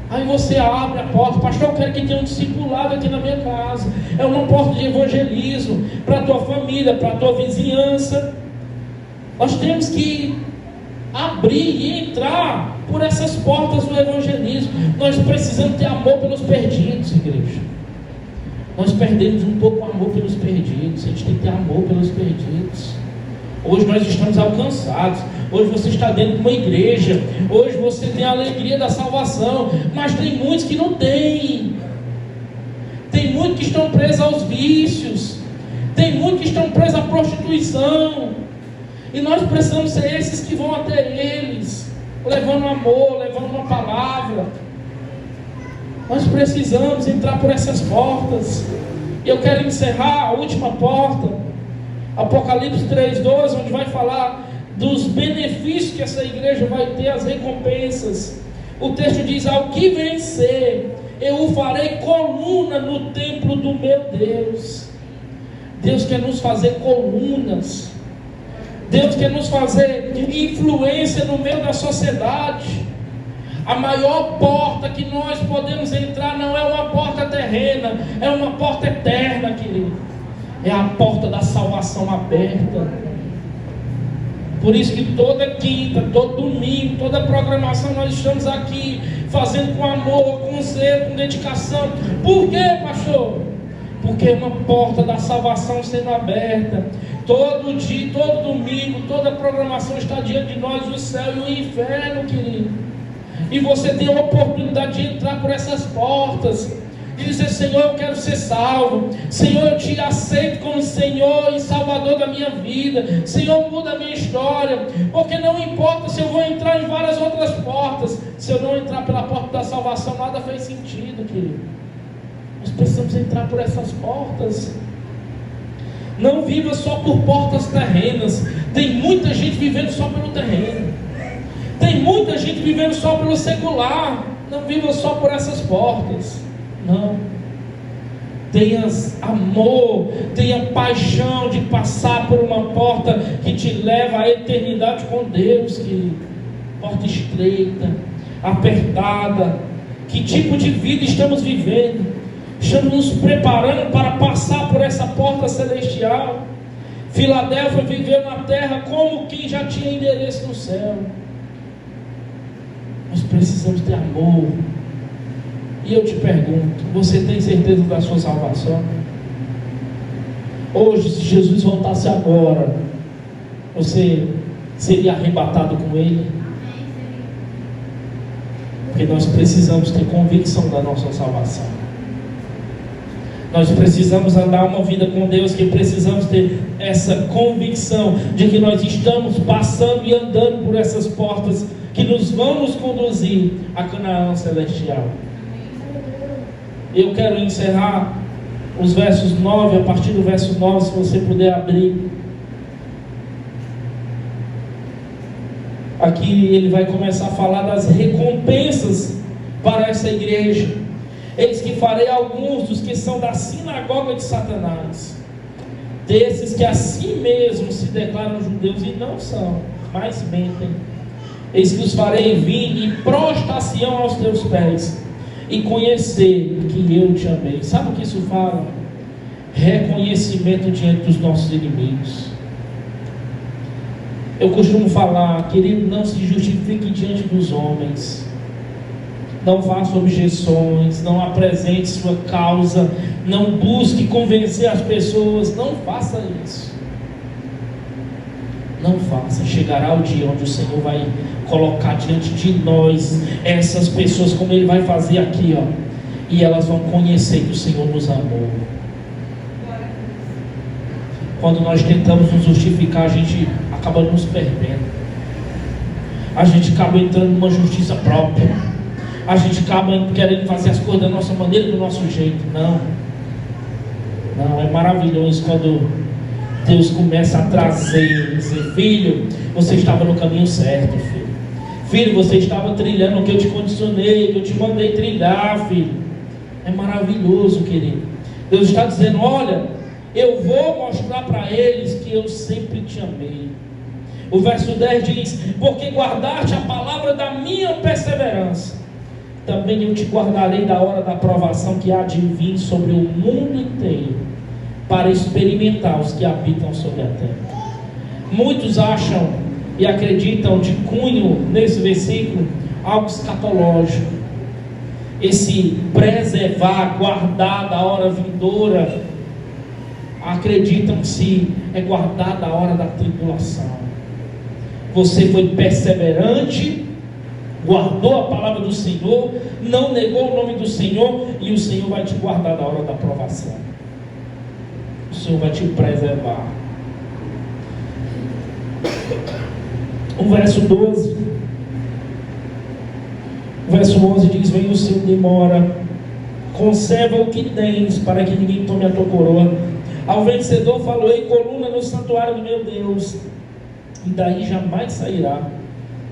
S1: Aí você abre a porta: pastor, eu quero que tenha um discipulado aqui na minha casa. É uma porta de evangelismo para a tua família, para a tua vizinhança. Nós temos que abrir e entrar por essas portas do evangelismo. Nós precisamos ter amor pelos perdidos, igreja. Nós perdemos um pouco o amor pelos perdidos. A gente tem que ter amor pelos perdidos. Hoje nós estamos alcançados. Hoje você está dentro de uma igreja. Hoje você tem a alegria da salvação. Mas tem muitos que não têm. Tem muitos que estão presos aos vícios. Tem muitos que estão presos à prostituição. E nós precisamos ser esses que vão até eles, levando amor, levando uma palavra. Nós precisamos entrar por essas portas. E eu quero encerrar a última porta, Apocalipse 3:12, onde vai falar dos benefícios que essa igreja vai ter, as recompensas. O texto diz: ao que vencer, eu o farei coluna no templo do meu Deus. Deus quer nos fazer colunas. Deus quer nos fazer influência no meio da sociedade. A maior porta que nós podemos entrar não é uma porta terrena, é uma porta eterna, querido. É a porta da salvação aberta. Por isso que toda quinta, todo domingo, toda programação nós estamos aqui fazendo com amor, com zelo, com dedicação. Por quê, pastor? Porque é uma porta da salvação sendo aberta. Todo dia, todo domingo, toda programação está diante de nós, o céu e o inferno, querido. E você tem a oportunidade de entrar por essas portas e dizer: Senhor, eu quero ser salvo. Senhor, eu te aceito como Senhor e Salvador da minha vida. Senhor, muda a minha história. Porque não importa se eu vou entrar em várias outras portas, se eu não entrar pela porta da salvação, nada faz sentido, querido. Nós precisamos entrar por essas portas. Não viva só por portas terrenas. Tem muita gente vivendo só pelo terreno. Tem muita gente vivendo só pelo secular. Não viva só por essas portas. Não. Tenha amor, tenha paixão de passar por uma porta que te leva à eternidade com Deus, querido. Porta estreita, apertada. Que tipo de vida estamos vivendo? Estamos nos preparando para passar por essa porta celestial. Filadélfia viveu na terra como quem já tinha endereço no céu. Nós precisamos ter amor. E eu te pergunto: você tem certeza da sua salvação? Hoje, se Jesus voltasse agora, você seria arrebatado com Ele? Porque nós precisamos ter convicção da nossa salvação. Nós precisamos andar uma vida com Deus, que precisamos ter essa convicção de que nós estamos passando e andando por essas portas que nos vão nos conduzir a Canaã celestial. Eu quero encerrar os versos 9, a partir do verso 9, se você puder abrir. Aqui ele vai começar a falar das recompensas para essa igreja. Eis que farei alguns dos que são da sinagoga de Satanás, desses que a si mesmos se declaram judeus e não são, mas mentem. Eis que os farei vir e prostrar-se-ão aos teus pés, e conhecer que eu te amei. Sabe o que isso fala? Reconhecimento diante dos nossos inimigos. Eu costumo falar, querido, não se justifique diante dos homens, não faça objeções, não apresente sua causa, não busque convencer as pessoas, não faça isso. Não faça. Chegará o dia onde o Senhor vai colocar diante de nós essas pessoas, como Ele vai fazer aqui, ó, e elas vão conhecer que o Senhor nos amou. Quando nós tentamos nos justificar, a gente acaba nos perdendo, a gente acaba entrando numa justiça própria, a gente acaba querendo fazer as coisas da nossa maneira, do nosso jeito. Não, é maravilhoso quando Deus começa a trazer, dizer: filho, você estava no caminho certo, filho, você estava trilhando o que eu te condicionei, que eu te mandei trilhar, filho. É maravilhoso, querido. Deus está dizendo: olha, eu vou mostrar para eles que eu sempre te amei. O verso 10 diz: porque guardaste a palavra da minha perseverança, também eu te guardarei da hora da provação que há de vir sobre o mundo inteiro, para experimentar os que habitam sobre a terra. Muitos acham e acreditam de cunho nesse versículo algo escatológico, esse preservar, guardar da hora vindoura. Acreditam que se é guardar da hora da tribulação. Você foi perseverante, guardou a palavra do Senhor, não negou o nome do Senhor, e o Senhor vai te guardar da hora da provação. O Senhor vai te preservar. O verso 12, o verso 11 diz: vem o Senhor demora, conserva o que tens, para que ninguém tome a tua coroa. Ao vencedor falei coluna no santuário do meu Deus, e daí jamais sairá.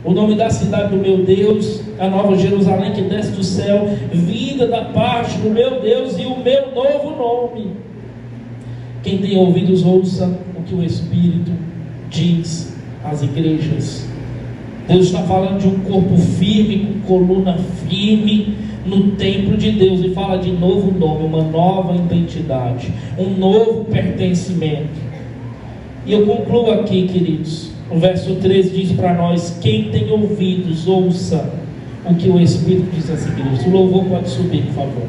S1: O nome da cidade do meu Deus, a nova Jerusalém que desce do céu, vinda da parte do meu Deus, e o meu novo nome. Quem tem ouvidos, ouça o que o Espírito diz às igrejas. Deus está falando de um corpo firme, com coluna firme no templo de Deus, e fala de novo nome, uma nova identidade, um novo pertencimento. E eu concluo aqui, queridos. O verso 13 diz para nós: quem tem ouvidos, ouça o que o Espírito diz às igrejas. O louvor pode subir, por favor.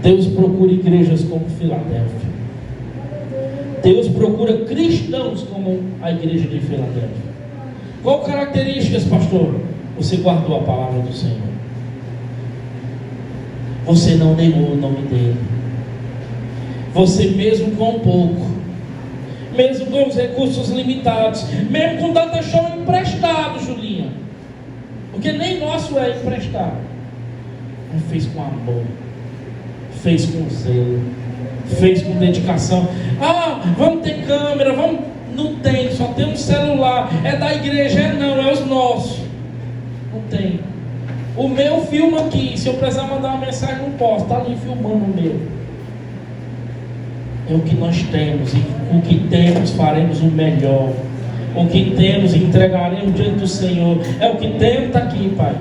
S1: Deus procura igrejas como Filadélfia. Deus procura cristãos como a igreja de Filadélfia. Qual características, pastor? Você guardou a palavra do Senhor. Você não negou o nome dele. Você, mesmo com pouco, mesmo com os recursos limitados, mesmo com data show emprestado, Julinha, porque nem nosso é emprestado, mas fez com amor, fez com zelo, fez com dedicação. Vamos ter câmera, vamos. Não tem, só tem um celular. É da igreja? Não, é os nossos. Não tem. O meu filma aqui. Se eu precisar mandar uma mensagem, não posso. Está ali filmando o meu. É o que nós temos, e o que temos faremos o melhor. O que temos entregaremos diante do Senhor. É o que temos, está aqui, Pai.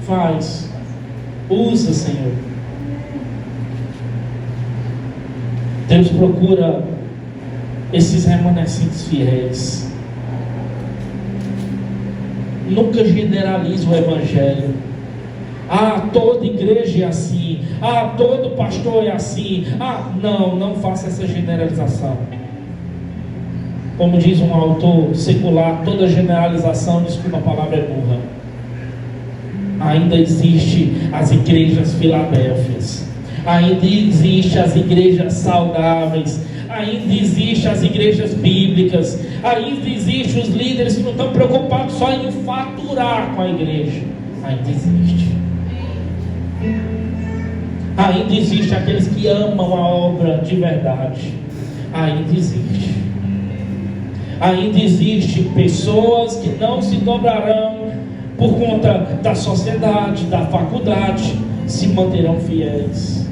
S1: Faz. Usa, Senhor. Deus procura esses remanescentes fiéis. Nunca generalize o Evangelho. Toda igreja é assim. Todo pastor é assim. Não faça essa generalização. Como diz um autor secular, toda generalização, desculpa a palavra, é burra. Ainda existe as igrejas Filadélfias. Ainda existe as igrejas saudáveis. Ainda existe as igrejas bíblicas. Ainda existe os líderes que não estão preocupados só em faturar com a igreja. Ainda existe. Ainda existe aqueles que amam a obra de verdade. Ainda existe. Ainda existe pessoas que não se dobrarão por conta da sociedade, da faculdade. se manterão fiéis.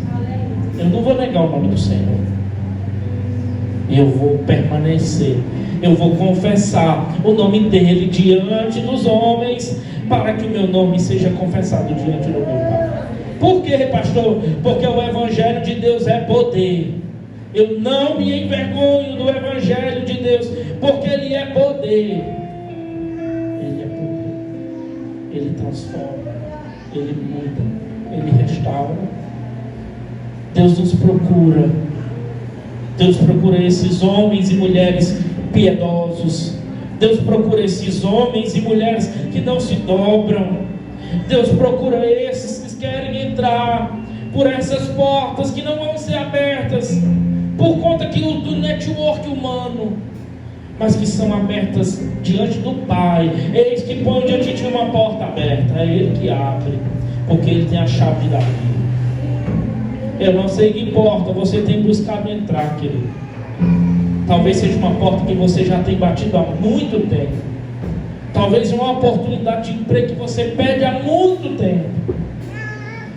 S1: Eu não vou negar o nome do Senhor. Eu vou permanecer. Eu vou confessar o nome dele diante dos homens, para que o meu nome seja confessado diante do meu Pai. Por quê, pastor? Porque o Evangelho de Deus é poder. Eu não me envergonho do Evangelho de Deus, porque ele é poder. Ele é poder. Ele transforma, ele muda, ele restaura. Deus nos procura. Deus procura esses homens e mulheres piedosos. Deus procura esses homens e mulheres que não se dobram. Deus procura esses que querem entrar por essas portas que não vão ser abertas por conta do network humano, mas que são abertas diante do Pai. Eis que põe diante de uma porta aberta, é Ele que abre, porque Ele tem a chave da vida. Eu não sei que porta você tem buscado entrar, querido. Talvez seja uma porta que você já tem batido há muito tempo. Talvez uma oportunidade de emprego que você pede há muito tempo.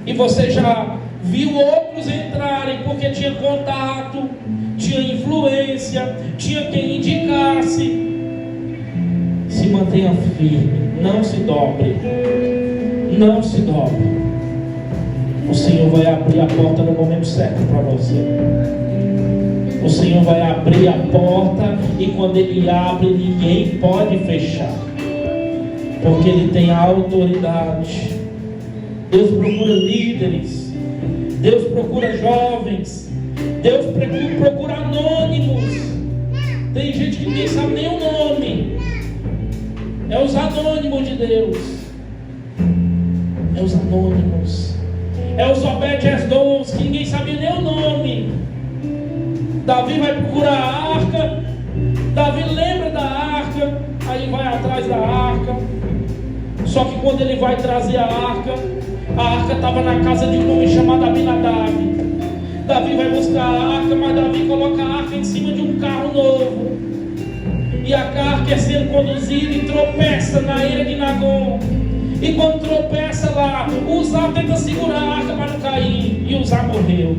S1: E você já viu outros entrarem porque tinha contato, tinha influência, tinha quem indicasse. Se mantenha firme, não se dobre. Não se dobre. O Senhor vai abrir a porta no momento certo para você. O Senhor vai abrir a porta, e quando Ele abre, ninguém pode fechar, porque Ele tem a autoridade. Deus procura líderes, Deus procura jovens, Deus procura anônimos. Tem gente que ninguém sabe nem o nome. É os anônimos de Deus. É os anônimos. É os Obed-Edoms que ninguém sabia nem o nome. Davi vai procurar a arca. Davi lembra da arca, aí vai atrás da arca. Só que quando ele vai trazer a arca estava na casa de um homem chamado Abinadab. Davi vai buscar a arca, mas Davi coloca a arca em cima de um carro novo. E a arca é sendo conduzida e tropeça na ilha de Nagom. E quando tropeça lá, Uzá tenta segurar a arca para não cair, e Uzá morreu.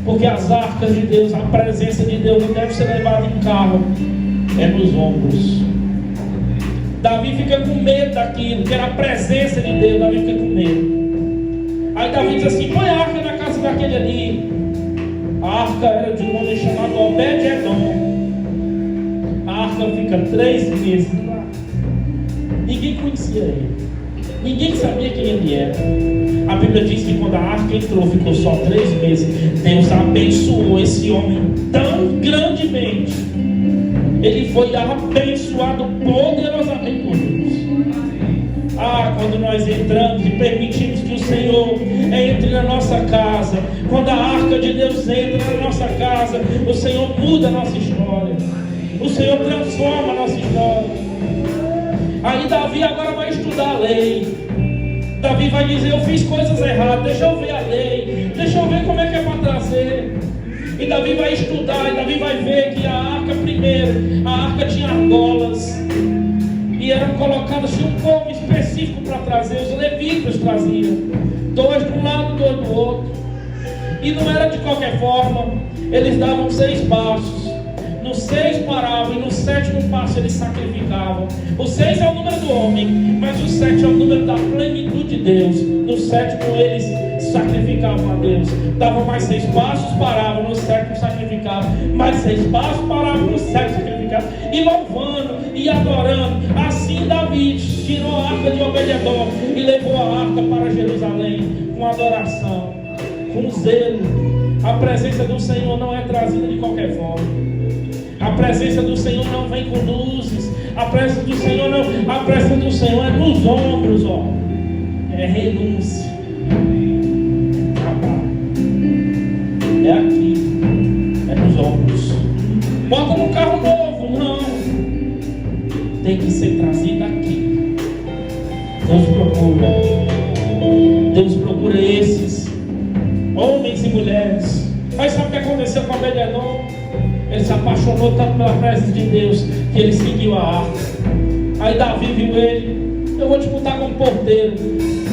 S1: Porque as arcas de Deus, a presença de Deus não deve ser levada em carro, é nos ombros. Davi fica com medo daquilo, que era a presença de Deus. Davi fica com medo. Aí Davi diz assim: põe a arca na casa daquele ali. A arca era de um homem chamado Obed-Edom. A arca fica 3 meses lá. Ninguém conhecia ele, ninguém sabia quem ele era. A Bíblia diz que quando a arca entrou, ficou só 3 meses. Deus abençoou esse homem tão grandemente. Ele foi abençoado poderosamente por Deus. Quando nós entramos e permitimos que o Senhor entre na nossa casa, quando a arca de Deus entra na nossa casa, o Senhor muda a nossa história, o Senhor transforma a nossa história. Aí Davi agora vai estudar a lei. Davi vai dizer: eu fiz coisas erradas, deixa eu ver a lei, deixa eu ver como é que é para trazer. E Davi vai estudar, e Davi vai ver que a arca primeiro, a arca tinha argolas, e eram colocadas, tinha um povo específico para trazer. Os levitas traziam, 2 de um lado, 2 do outro. E não era de qualquer forma. Eles davam 6 passos. No 6 paravam, e no 7º passo eles sacrificavam. O 6 é o número do homem, mas o 7 é o número da plenitude de Deus. No 7º eles sacrificavam a Deus. Davam mais 6 passos, paravam. No 7º sacrificavam. Mais 6 passos, paravam. No 7º sacrificavam. E louvando e adorando. Assim Davi tirou a arca de Obed-Edom e levou a arca para Jerusalém com adoração, com zelo. A presença do Senhor não é trazida de qualquer forma. A presença do Senhor não vem com luzes. A presença do Senhor não. A presença do Senhor é nos ombros, ó. É renúncia. É aqui. É nos ombros. Bota no carro novo, não. Tem que ser trazido aqui. Deus procura. Deus procura esses homens e mulheres. Mas sabe o que aconteceu com Obed-Edom? Ele se apaixonou tanto pela presença de Deus que ele seguiu a arca. Aí Davi viu ele: eu vou te botar como porteiro.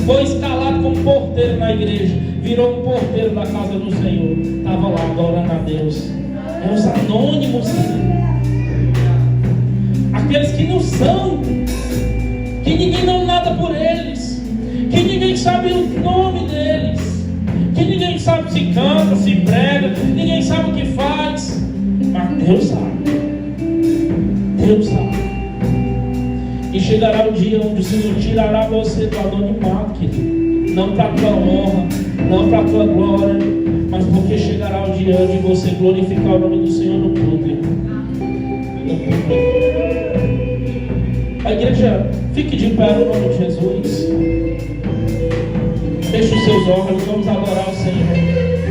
S1: Foi escalado como porteiro na igreja, virou um porteiro da casa do Senhor. Estava lá adorando a Deus. É os anônimos, aqueles que não são, que ninguém não nada por eles, que ninguém sabe o nome deles, que ninguém sabe se canta, se prega, ninguém sabe o que faz, mas Deus sabe. Deus sabe. E chegará o dia onde o Senhor tirará você do anonimato, querido. Não para a tua honra, não para a tua glória, mas porque chegará o dia de você glorificar o nome do Senhor no público. A igreja, fique de pé no nome de Jesus. Feche os seus olhos, vamos adorar o Senhor.